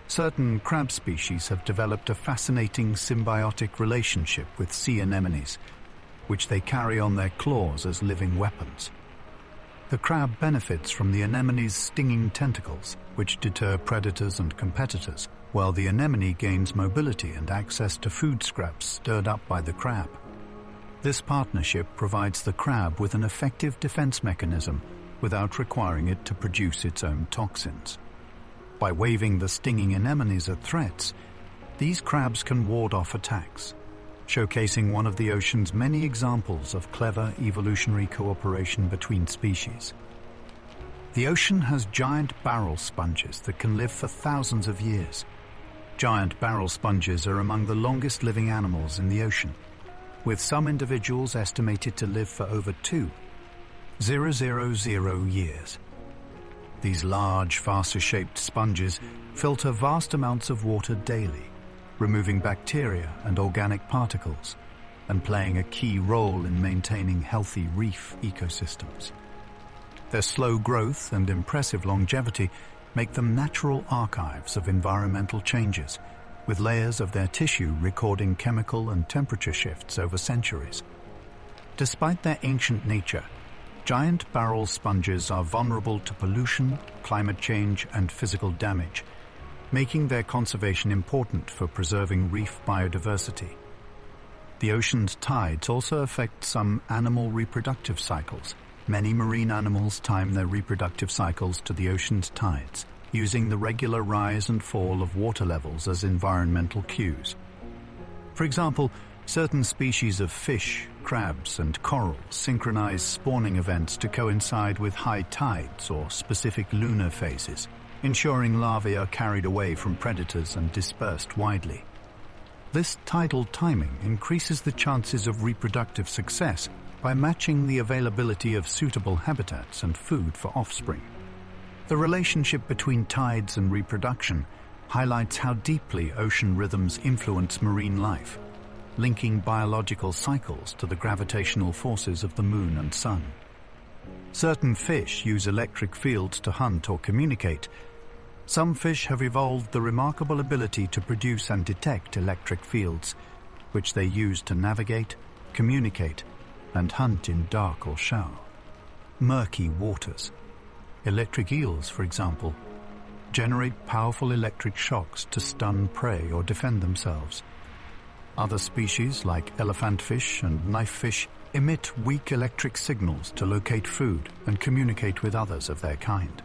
Certain crab species have developed a fascinating symbiotic relationship with sea anemones, which they carry on their claws as living weapons. The crab benefits from the anemone's stinging tentacles, which deter predators and competitors, while the anemone gains mobility and access to food scraps stirred up by the crab. This partnership provides the crab with an effective defense mechanism without requiring it to produce its own toxins. By waving the stinging anemones at threats, these crabs can ward off attacks, showcasing one of the ocean's many examples of clever evolutionary cooperation between species. The ocean has giant barrel sponges that can live for thousands of years. Giant barrel sponges are among the longest living animals in the ocean, with some individuals estimated to live for over 2,000 years. These large, faster-shaped sponges filter vast amounts of water daily, removing bacteria and organic particles, and playing a key role in maintaining healthy reef ecosystems. Their slow growth and impressive longevity make them natural archives of environmental changes, with layers of their tissue recording chemical and temperature shifts over centuries. Despite their ancient nature, giant barrel sponges are vulnerable to pollution, climate change, and physical damage, making their conservation important for preserving reef biodiversity. The ocean's tides also affect some animal reproductive cycles. Many marine animals time their reproductive cycles to the ocean's tides, using the regular rise and fall of water levels as environmental cues. For example, certain species of fish, crabs, and corals synchronize spawning events to coincide with high tides or specific lunar phases, ensuring larvae are carried away from predators and dispersed widely. This tidal timing increases the chances of reproductive success by matching the availability of suitable habitats and food for offspring. The relationship between tides and reproduction highlights how deeply ocean rhythms influence marine life, linking biological cycles to the gravitational forces of the moon and sun. Certain fish use electric fields to hunt or communicate. Some fish have evolved the remarkable ability to produce and detect electric fields, which they use to navigate, communicate, and hunt in dark or shallow, murky waters. Electric eels, for example, generate powerful electric shocks to stun prey or defend themselves. Other species, like elephantfish and knifefish, emit weak electric signals to locate food and communicate with others of their kind.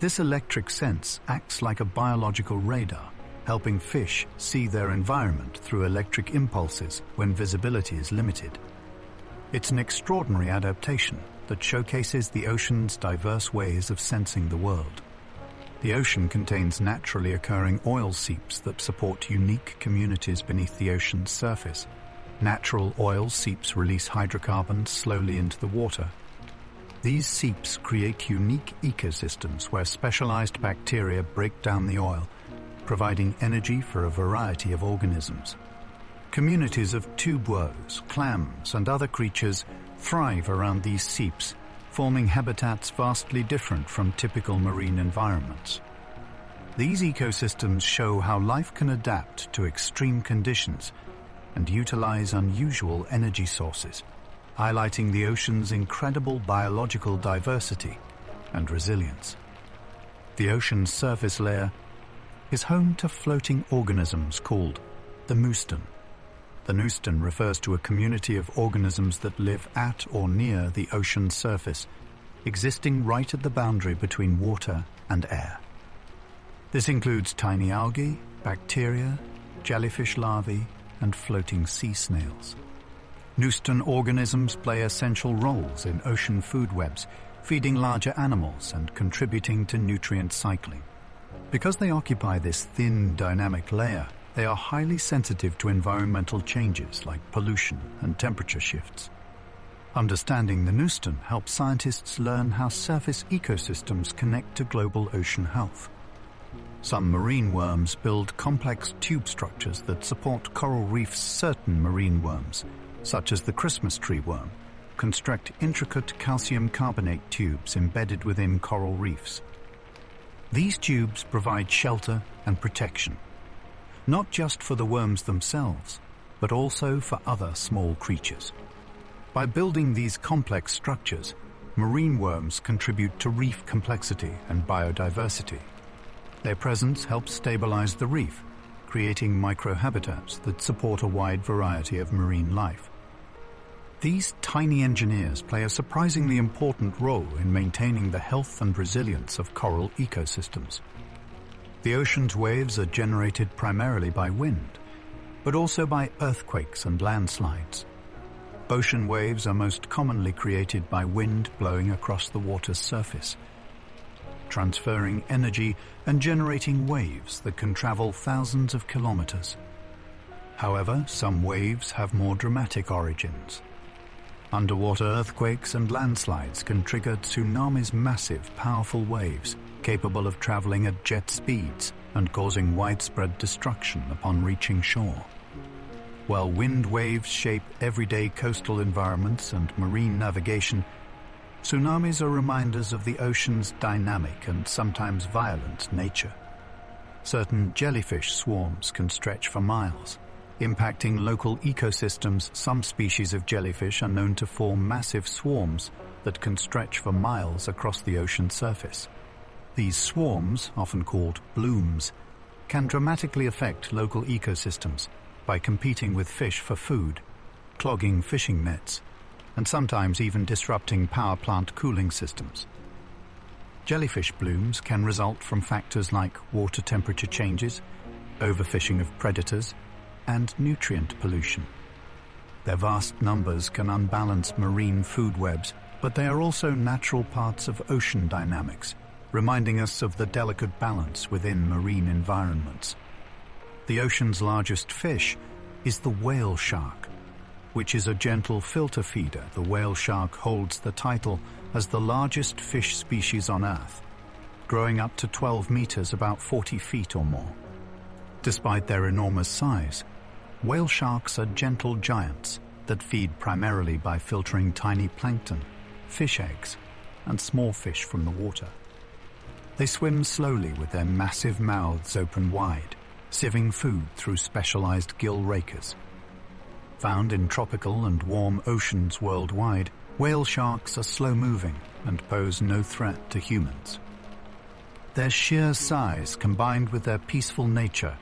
This electric sense acts like a biological radar, helping fish see their environment through electric impulses when visibility is limited. It's an extraordinary adaptation that showcases the ocean's diverse ways of sensing the world. The ocean contains naturally occurring oil seeps that support unique communities beneath the ocean's surface. Natural oil seeps release hydrocarbons slowly into the water. These seeps create unique ecosystems where specialized bacteria break down the oil, providing energy for a variety of organisms. Communities of tuberoes, clams, and other creatures thrive around these seeps, forming habitats vastly different from typical marine environments. These ecosystems show how life can adapt to extreme conditions and utilize unusual energy sources, highlighting the ocean's incredible biological diversity and resilience. The ocean's surface layer is home to floating organisms called the mouston. The mouston refers to a community of organisms that live at or near the ocean's surface, existing right at the boundary between water and air. This includes tiny algae, bacteria, jellyfish larvae, and floating sea snails. Neuston organisms play essential roles in ocean food webs, feeding larger animals and contributing to nutrient cycling. Because they occupy this thin, dynamic layer, they are highly sensitive to environmental changes like pollution and temperature shifts. Understanding the Neuston helps scientists learn how surface ecosystems connect to global ocean health. Some marine worms build complex tube structures that support coral reefs. Certain marine worms, such as the Christmas tree worm, construct intricate calcium carbonate tubes embedded within coral reefs. These tubes provide shelter and protection, not just for the worms themselves, but also for other small creatures. By building these complex structures, marine worms contribute to reef complexity and biodiversity. Their presence helps stabilize the reef, creating microhabitats that support a wide variety of marine life. These tiny engineers play a surprisingly important role in maintaining the health and resilience of coral ecosystems. The ocean's waves are generated primarily by wind, but also by earthquakes and landslides. Ocean waves are most commonly created by wind blowing across the water's surface, transferring energy and generating waves that can travel thousands of kilometers. However, some waves have more dramatic origins. Underwater earthquakes and landslides can trigger tsunamis, massive, powerful waves capable of traveling at jet speeds and causing widespread destruction upon reaching shore. While wind waves shape everyday coastal environments and marine navigation, tsunamis are reminders of the ocean's dynamic and sometimes violent nature. Certain jellyfish swarms can stretch for miles, impacting local ecosystems. Some species of jellyfish are known to form massive swarms that can stretch for miles across the ocean surface. These swarms, often called blooms, can dramatically affect local ecosystems by competing with fish for food, clogging fishing nets, and sometimes even disrupting power plant cooling systems. Jellyfish blooms can result from factors like water temperature changes, overfishing of predators, and nutrient pollution. Their vast numbers can unbalance marine food webs, but they are also natural parts of ocean dynamics, reminding us of the delicate balance within marine environments. The ocean's largest fish is the whale shark, which is a gentle filter feeder. The whale shark holds the title as the largest fish species on Earth, growing up to 12 meters, about 40 feet or more. Despite their enormous size, whale sharks are gentle giants that feed primarily by filtering tiny plankton, fish eggs, and small fish from the water. They swim slowly with their massive mouths open wide, sieving food through specialized gill rakers. Found in tropical and warm oceans worldwide, whale sharks are slow-moving and pose no threat to humans. Their sheer size, combined with their peaceful nature,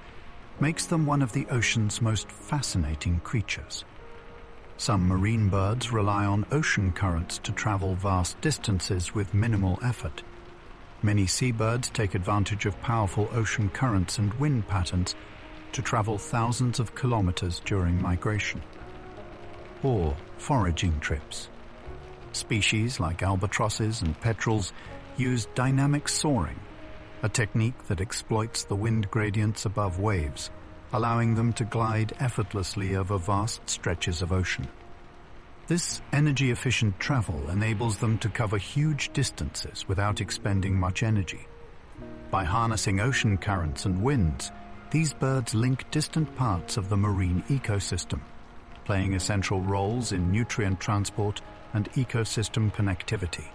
makes them one of the ocean's most fascinating creatures. Some marine birds rely on ocean currents to travel vast distances with minimal effort. Many seabirds take advantage of powerful ocean currents and wind patterns to travel thousands of kilometers during migration. Or foraging trips. Species like albatrosses and petrels use dynamic soaring, a technique that exploits the wind gradients above waves, allowing them to glide effortlessly over vast stretches of ocean. This energy-efficient travel enables them to cover huge distances without expending much energy. By harnessing ocean currents and winds, these birds link distant parts of the marine ecosystem, playing essential roles in nutrient transport and ecosystem connectivity.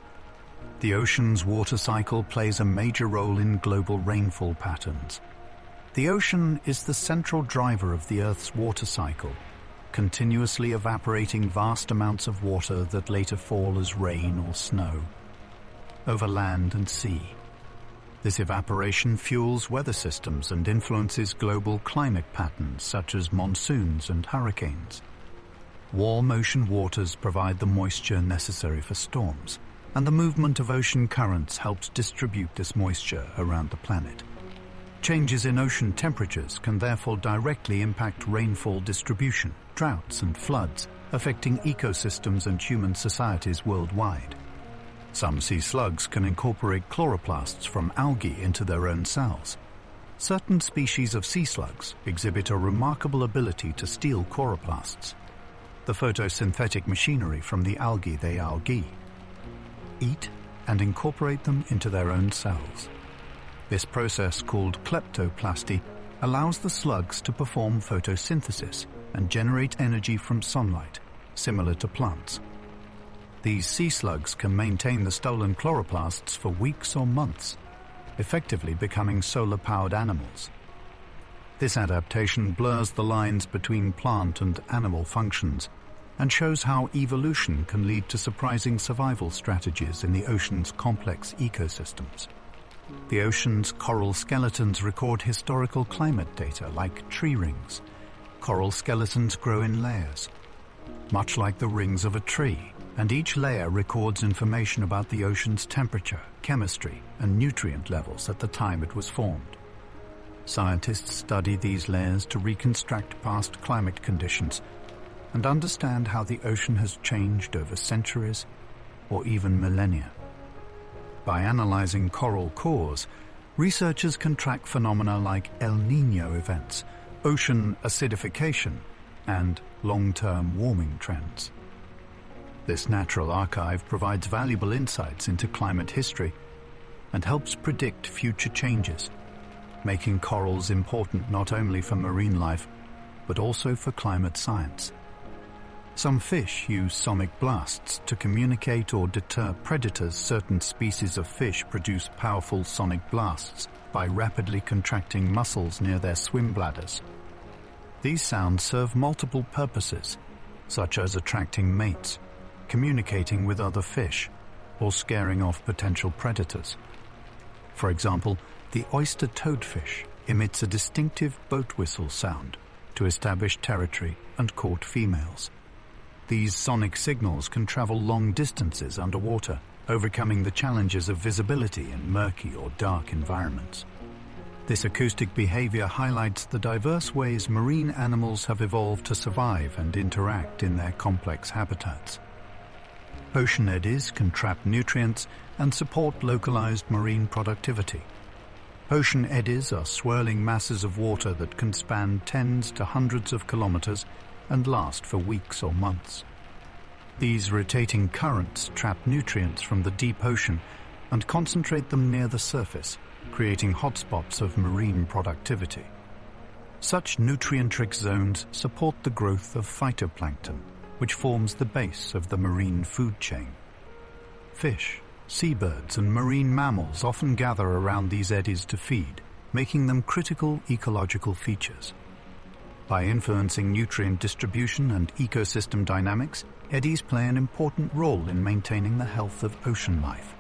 The ocean's water cycle plays a major role in global rainfall patterns. The ocean is the central driver of the Earth's water cycle, continuously evaporating vast amounts of water that later fall as rain or snow over land and sea. This evaporation fuels weather systems and influences global climate patterns such as monsoons and hurricanes. Warm ocean waters provide the moisture necessary for storms, and the movement of ocean currents helps distribute this moisture around the planet. Changes in ocean temperatures can therefore directly impact rainfall distribution, droughts and floods, affecting ecosystems and human societies worldwide. Some sea slugs can incorporate chloroplasts from algae into their own cells. Certain species of sea slugs exhibit a remarkable ability to steal chloroplasts, the photosynthetic machinery from the algae they algae, eat and incorporate them into their own cells. This process, called kleptoplasty, allows the slugs to perform photosynthesis and generate energy from sunlight, similar to plants. These sea slugs can maintain the stolen chloroplasts for weeks or months, effectively becoming solar-powered animals. This adaptation blurs the lines between plant and animal functions and shows how evolution can lead to surprising survival strategies in the ocean's complex ecosystems. The ocean's coral skeletons record historical climate data like tree rings. Coral skeletons grow in layers, much like the rings of a tree, and each layer records information about the ocean's temperature, chemistry, and nutrient levels at the time it was formed. Scientists study these layers to reconstruct past climate conditions and understand how the ocean has changed over centuries or even millennia. By analyzing coral cores, researchers can track phenomena like El Niño events, ocean acidification, and long-term warming trends. This natural archive provides valuable insights into climate history and helps predict future changes, making corals important not only for marine life, but also for climate science. Some fish use sonic blasts to communicate or deter predators. Certain species of fish produce powerful sonic blasts by rapidly contracting muscles near their swim bladders. These sounds serve multiple purposes, such as attracting mates, communicating with other fish, or scaring off potential predators. For example, the oyster toadfish emits a distinctive boat whistle sound to establish territory and court females. These sonic signals can travel long distances underwater, overcoming the challenges of visibility in murky or dark environments. This acoustic behavior highlights the diverse ways marine animals have evolved to survive and interact in their complex habitats. Ocean eddies can trap nutrients and support localized marine productivity. Ocean eddies are swirling masses of water that can span tens to hundreds of kilometers and last for weeks or months. These rotating currents trap nutrients from the deep ocean and concentrate them near the surface, creating hotspots of marine productivity. Such nutrient-rich zones support the growth of phytoplankton, which forms the base of the marine food chain. Fish, seabirds, and marine mammals often gather around these eddies to feed, making them critical ecological features. By influencing nutrient distribution and ecosystem dynamics, eddies play an important role in maintaining the health of ocean life.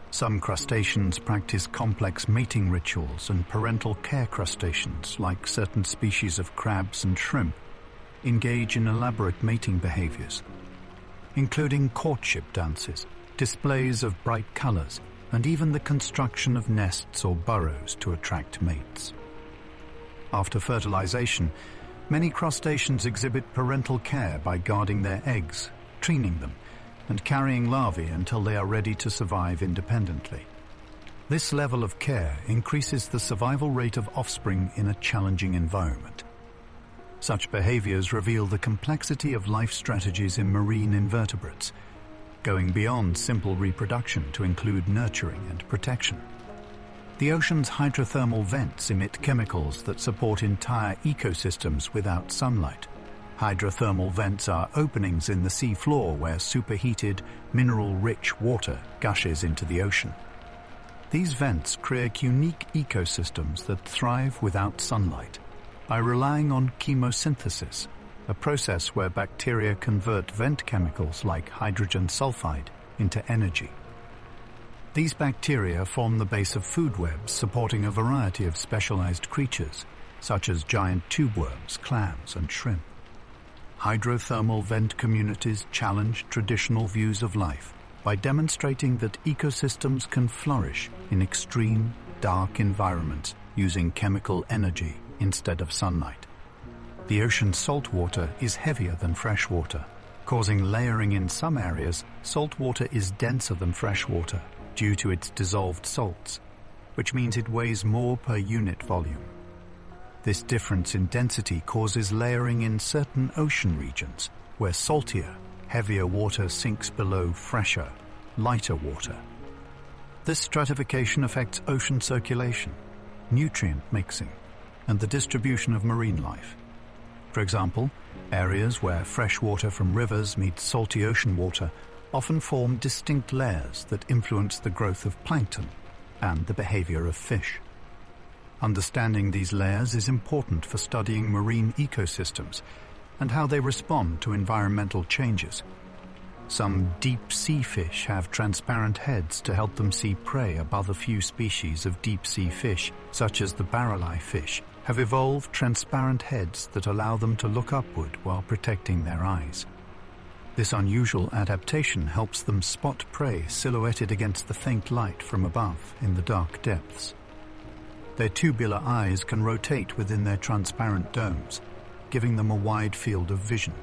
Some crustaceans practice complex mating rituals, and parental care crustaceans, like certain species of crabs and shrimp, engage in elaborate mating behaviors, including courtship dances, displays of bright colors, and even the construction of nests or burrows to attract mates. After fertilization, many crustaceans exhibit parental care by guarding their eggs, training them, and carrying larvae until they are ready to survive independently. This level of care increases the survival rate of offspring in a challenging environment. Such behaviors reveal the complexity of life strategies in marine invertebrates, going beyond simple reproduction to include nurturing and protection. The ocean's hydrothermal vents emit chemicals that support entire ecosystems without sunlight. Hydrothermal vents are openings in the sea floor where superheated, mineral-rich water gushes into the ocean. These vents create unique ecosystems that thrive without sunlight by relying on chemosynthesis, a process where bacteria convert vent chemicals like hydrogen sulfide into energy. These bacteria form the base of food webs supporting a variety of specialized creatures, such as giant tube worms, clams, and shrimp. Hydrothermal vent communities challenge traditional views of life by demonstrating that ecosystems can flourish in extreme, dark environments using chemical energy instead of sunlight. The ocean's salt water is heavier than fresh water, causing layering in some areas. Salt water is denser than fresh water due to its dissolved salts, which means it weighs more per unit volume. This difference in density causes layering in certain ocean regions where saltier, heavier water sinks below fresher, lighter water. This stratification affects ocean circulation, nutrient mixing, and the distribution of marine life. For example, areas where fresh water from rivers meets salty ocean water often form distinct layers that influence the growth of plankton and the behavior of fish. Understanding these layers is important for studying marine ecosystems and how they respond to environmental changes. Some deep-sea fish have transparent heads to help them see prey, above a few species of deep-sea fish, such as the barrel-eye fish, have evolved transparent heads that allow them to look upward while protecting their eyes. This unusual adaptation helps them spot prey silhouetted against the faint light from above in the dark depths. Their tubular eyes can rotate within their transparent domes, giving them a wide field of vision.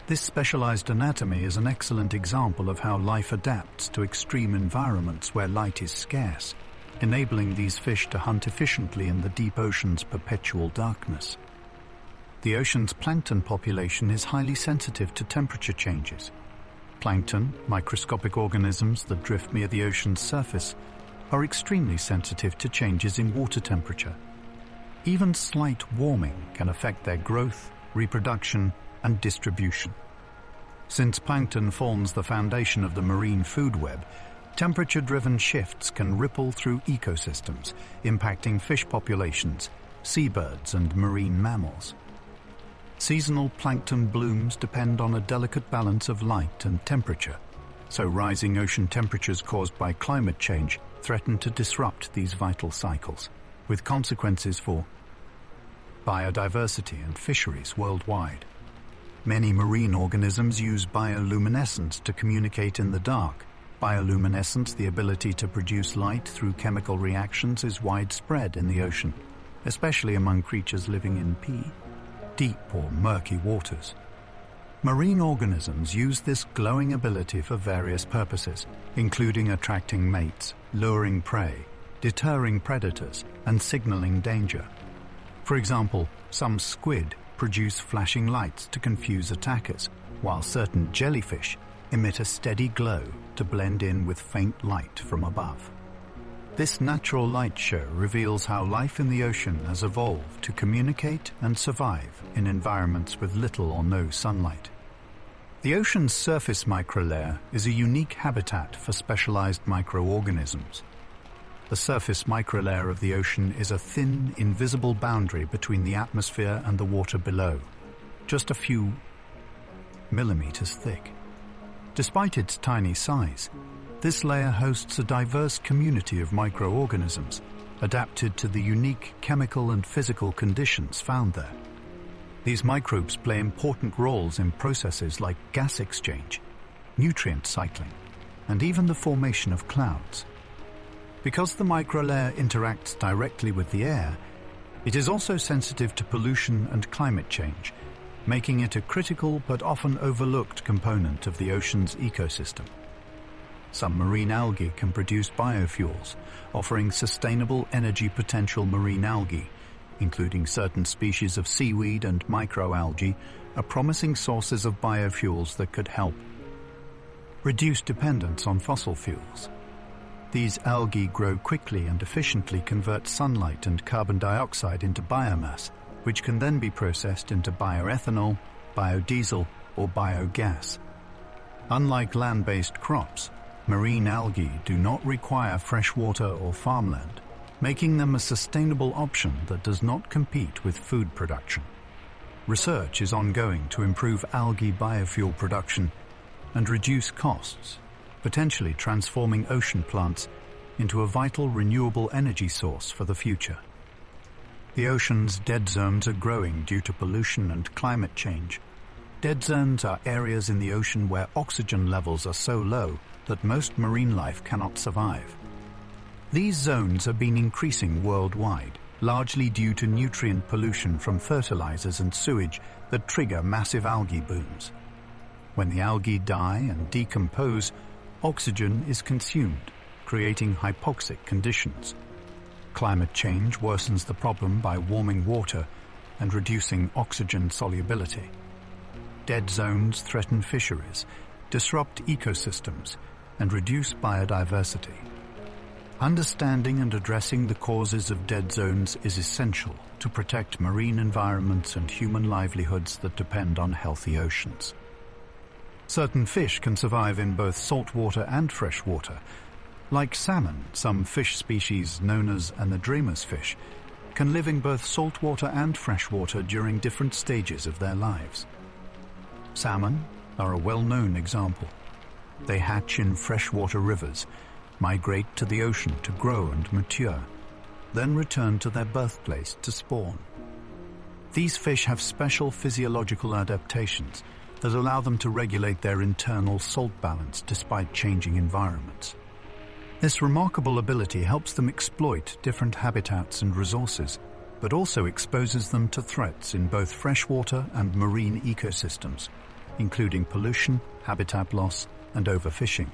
This specialized anatomy is an excellent example of how life adapts to extreme environments where light is scarce, enabling these fish to hunt efficiently in the deep ocean's perpetual darkness. The ocean's plankton population is highly sensitive to temperature changes. Plankton, microscopic organisms that drift near the ocean's surface, are extremely sensitive to changes in water temperature. Even slight warming can affect their growth, reproduction, and distribution. Since plankton forms the foundation of the marine food web, temperature-driven shifts can ripple through ecosystems, impacting fish populations, seabirds, and marine mammals. Seasonal plankton blooms depend on a delicate balance of light and temperature, so rising ocean temperatures caused by climate change threaten to disrupt these vital cycles, with consequences for biodiversity and fisheries worldwide. Many marine organisms use bioluminescence to communicate in the dark. Bioluminescence, the ability to produce light through chemical reactions, is widespread in the ocean, especially among creatures living in deep or murky waters. Marine organisms use this glowing ability for various purposes, including attracting mates, luring prey, deterring predators, and signaling danger. For example, some squid produce flashing lights to confuse attackers, while certain jellyfish emit a steady glow to blend in with faint light from above. This natural light show reveals how life in the ocean has evolved to communicate and survive in environments with little or no sunlight. The ocean's surface microlayer is a unique habitat for specialized microorganisms. The surface microlayer of the ocean is a thin, invisible boundary between the atmosphere and the water below, just a few millimeters thick. Despite its tiny size, this layer hosts a diverse community of microorganisms adapted to the unique chemical and physical conditions found there. These microbes play important roles in processes like gas exchange, nutrient cycling, and even the formation of clouds. Because the microlayer interacts directly with the air, it is also sensitive to pollution and climate change, making it a critical but often overlooked component of the ocean's ecosystem. Some marine algae can produce biofuels, offering sustainable energy potential. Marine algae, including certain species of seaweed and microalgae, are promising sources of biofuels that could help reduce dependence on fossil fuels. These algae grow quickly and efficiently, convert sunlight and carbon dioxide into biomass, which can then be processed into bioethanol, biodiesel, or biogas. Unlike land-based crops, marine algae do not require fresh water or farmland, making them a sustainable option that does not compete with food production. Research is ongoing to improve algae biofuel production and reduce costs, potentially transforming ocean plants into a vital renewable energy source for the future. The ocean's dead zones are growing due to pollution and climate change. Dead zones are areas in the ocean where oxygen levels are so low that most marine life cannot survive. These zones have been increasing worldwide, largely due to nutrient pollution from fertilizers and sewage that trigger massive algae blooms. When the algae die and decompose, oxygen is consumed, creating hypoxic conditions. Climate change worsens the problem by warming water and reducing oxygen solubility. Dead zones threaten fisheries, disrupt ecosystems, and reduce biodiversity. Understanding and addressing the causes of dead zones is essential to protect marine environments and human livelihoods that depend on healthy oceans. Certain fish can survive in both saltwater and freshwater. Like salmon, some fish species known as anadromous fish can live in both saltwater and freshwater during different stages of their lives. Salmon are a well-known example. They hatch in freshwater rivers, migrate to the ocean to grow and mature, then return to their birthplace to spawn. These fish have special physiological adaptations that allow them to regulate their internal salt balance despite changing environments. This remarkable ability helps them exploit different habitats and resources, but also exposes them to threats in both freshwater and marine ecosystems, including pollution, habitat loss, and overfishing.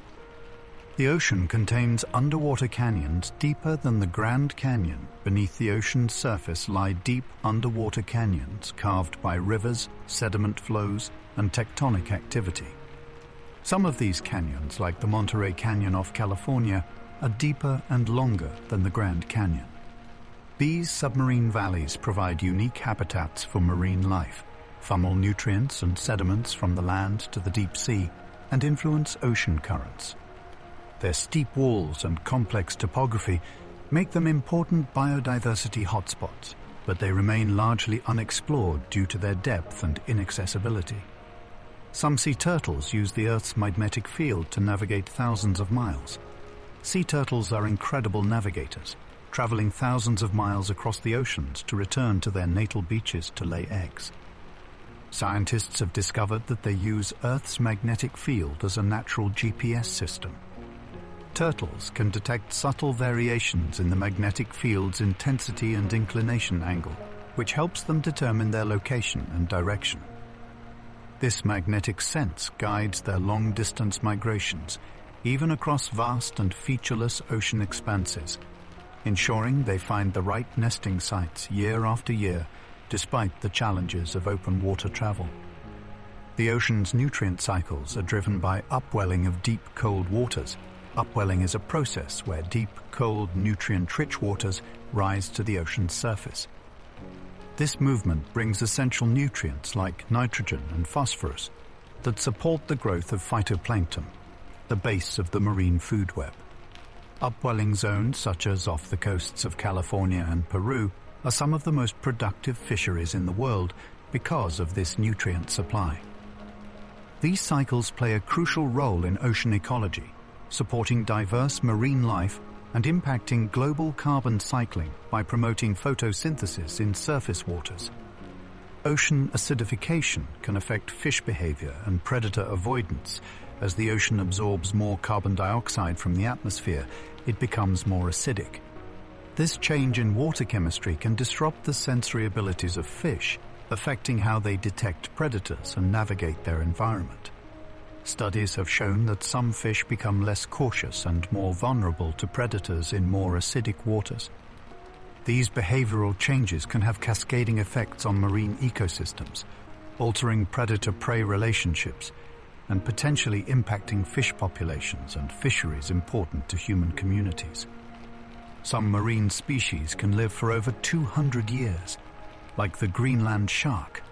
The ocean contains underwater canyons deeper than the Grand Canyon. Beneath the ocean's surface lie deep underwater canyons carved by rivers, sediment flows, and tectonic activity. Some of these canyons, like the Monterey Canyon off California, are deeper and longer than the Grand Canyon. These submarine valleys provide unique habitats for marine life, funnel nutrients and sediments from the land to the deep sea, and influence ocean currents. Their steep walls and complex topography make them important biodiversity hotspots, but they remain largely unexplored due to their depth and inaccessibility. Some sea turtles use the Earth's magnetic field to navigate thousands of miles. Sea turtles are incredible navigators, traveling thousands of miles across the oceans to return to their natal beaches to lay eggs. Scientists have discovered that they use Earth's magnetic field as a natural GPS system. Turtles can detect subtle variations in the magnetic field's intensity and inclination angle, which helps them determine their location and direction. This magnetic sense guides their long-distance migrations, even across vast and featureless ocean expanses, ensuring they find the right nesting sites year after year, despite the challenges of open water travel. The ocean's nutrient cycles are driven by upwelling of deep, cold waters. Upwelling is a process where deep, cold, nutrient-rich waters rise to the ocean's surface. This movement brings essential nutrients like nitrogen and phosphorus that support the growth of phytoplankton, the base of the marine food web. Upwelling zones such as off the coasts of California and Peru are some of the most productive fisheries in the world because of this nutrient supply. These cycles play a crucial role in ocean ecology, supporting diverse marine life and impacting global carbon cycling by promoting photosynthesis in surface waters. Ocean acidification can affect fish behavior and predator avoidance. As the ocean absorbs more carbon dioxide from the atmosphere, it becomes more acidic. This change in water chemistry can disrupt the sensory abilities of fish, affecting how they detect predators and navigate their environment. Studies have shown that some fish become less cautious and more vulnerable to predators in more acidic waters. These behavioral changes can have cascading effects on marine ecosystems, altering predator-prey relationships and potentially impacting fish populations and fisheries important to human communities. Some marine species can live for over 200 years, like the Greenland shark.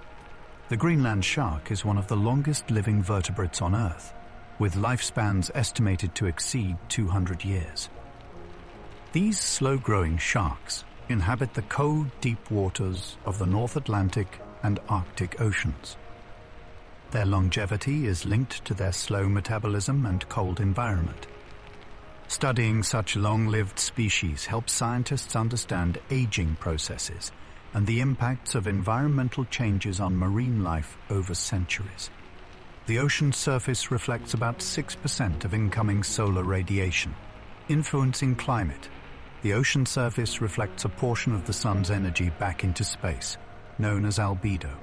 The Greenland shark is one of the longest living vertebrates on Earth, with lifespans estimated to exceed 200 years. These slow-growing sharks inhabit the cold, deep waters of the North Atlantic and Arctic Oceans. Their longevity is linked to their slow metabolism and cold environment. Studying such long-lived species helps scientists understand aging processes and the impacts of environmental changes on marine life over centuries. The ocean surface reflects about 6% of incoming solar radiation, influencing climate The ocean surface reflects a portion of the sun's energy back into space, known as albedo.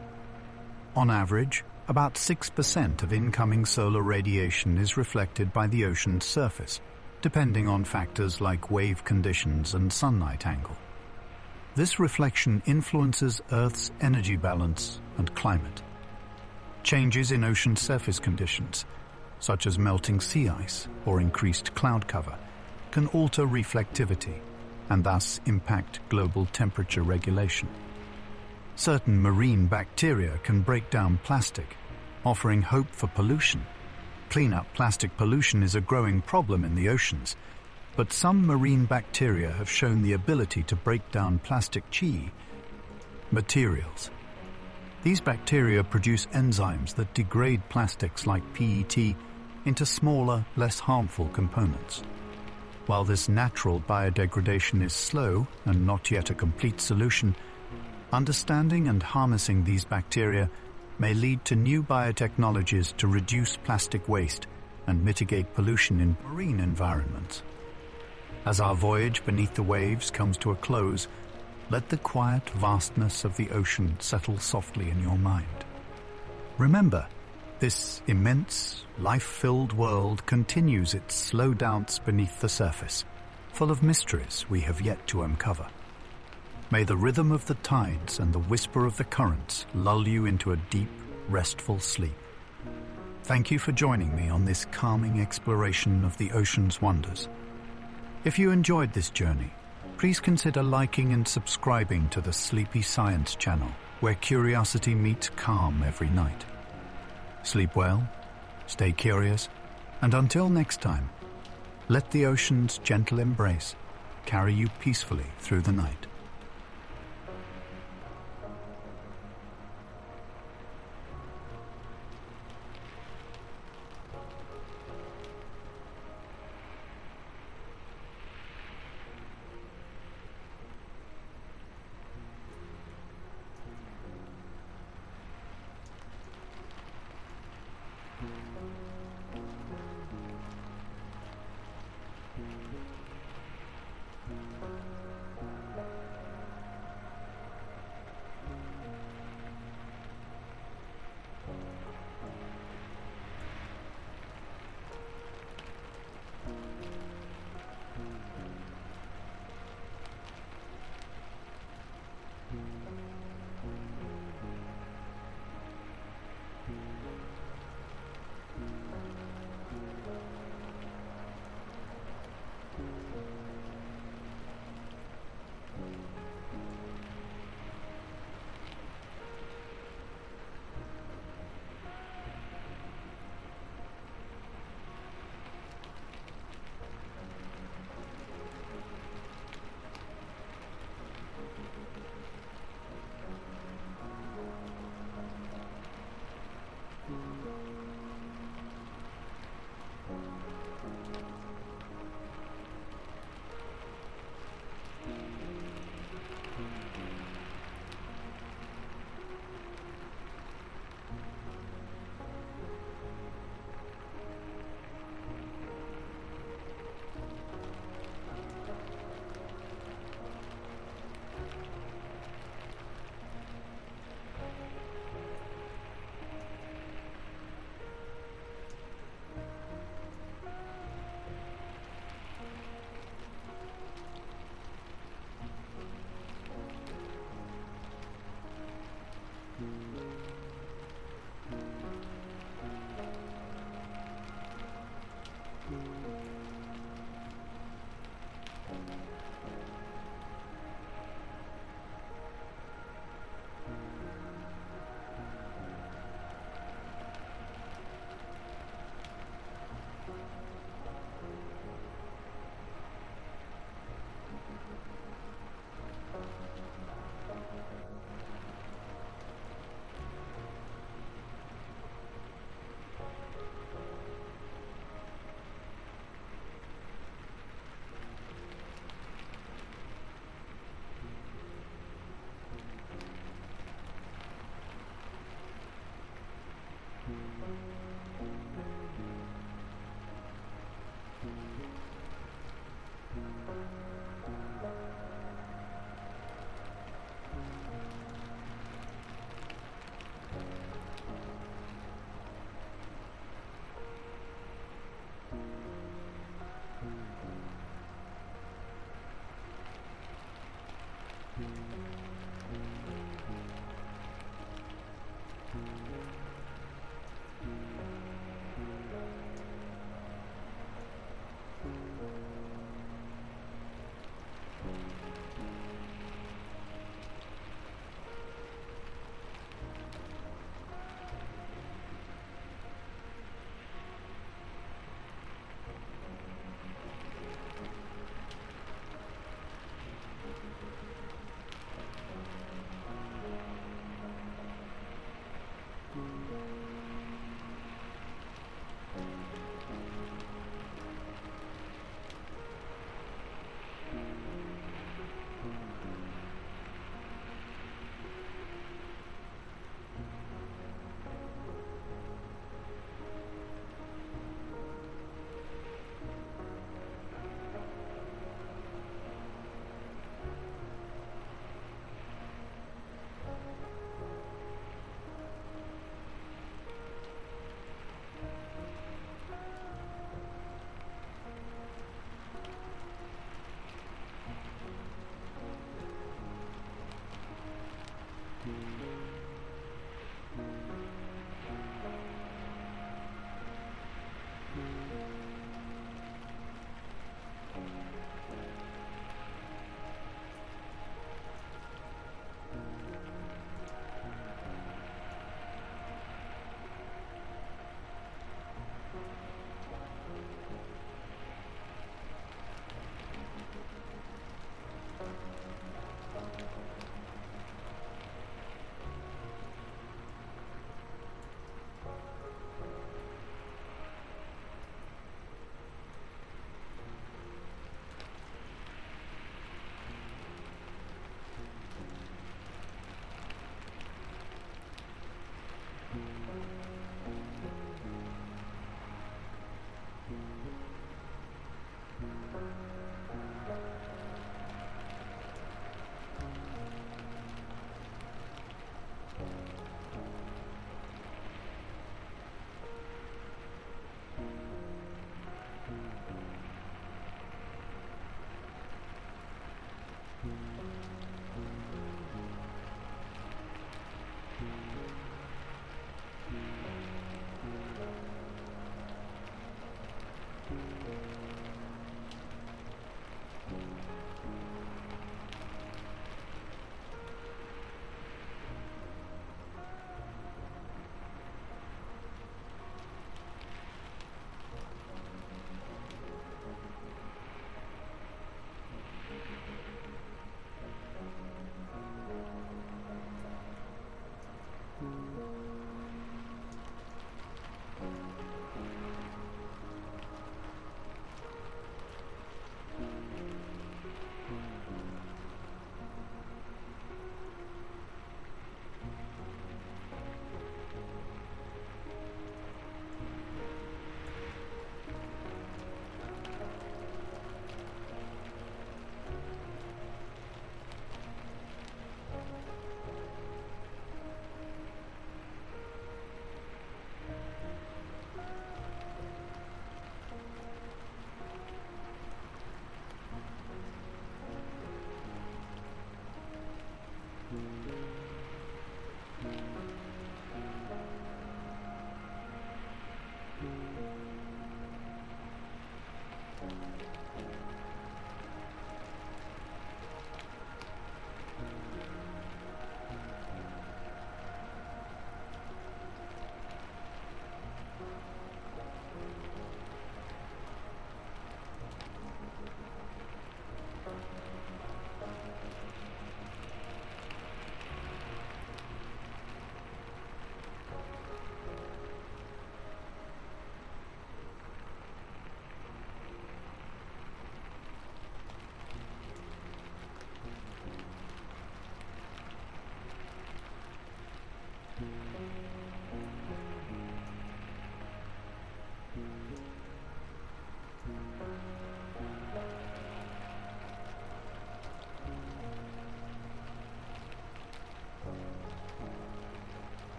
On average, about 6% of incoming solar radiation is reflected by the ocean's surface, depending on factors like wave conditions and sunlight angle. This reflection influences Earth's energy balance and climate. Changes in ocean surface conditions, such as melting sea ice or increased cloud cover, can alter reflectivity and thus impact global temperature regulation. Certain marine bacteria can break down plastic, offering hope for pollution. Cleanup plastic pollution is a growing problem in the oceans, but some marine bacteria have shown the ability to break down plastic materials. These bacteria produce enzymes that degrade plastics like PET into smaller, less harmful components. While this natural biodegradation is slow and not yet a complete solution, understanding and harnessing these bacteria may lead to new biotechnologies to reduce plastic waste and mitigate pollution in marine environments. As our voyage beneath the waves comes to a close, let the quiet vastness of the ocean settle softly in your mind. Remember, this immense, life-filled world continues its slow dance beneath the surface, full of mysteries we have yet to uncover. May the rhythm of the tides and the whisper of the currents lull you into a deep, restful sleep. Thank you for joining me on this calming exploration of the ocean's wonders. If you enjoyed this journey, please consider liking and subscribing to the Sleepy Science channel, where curiosity meets calm every night. Sleep well, stay curious, and until next time, let the ocean's gentle embrace carry you peacefully through the night.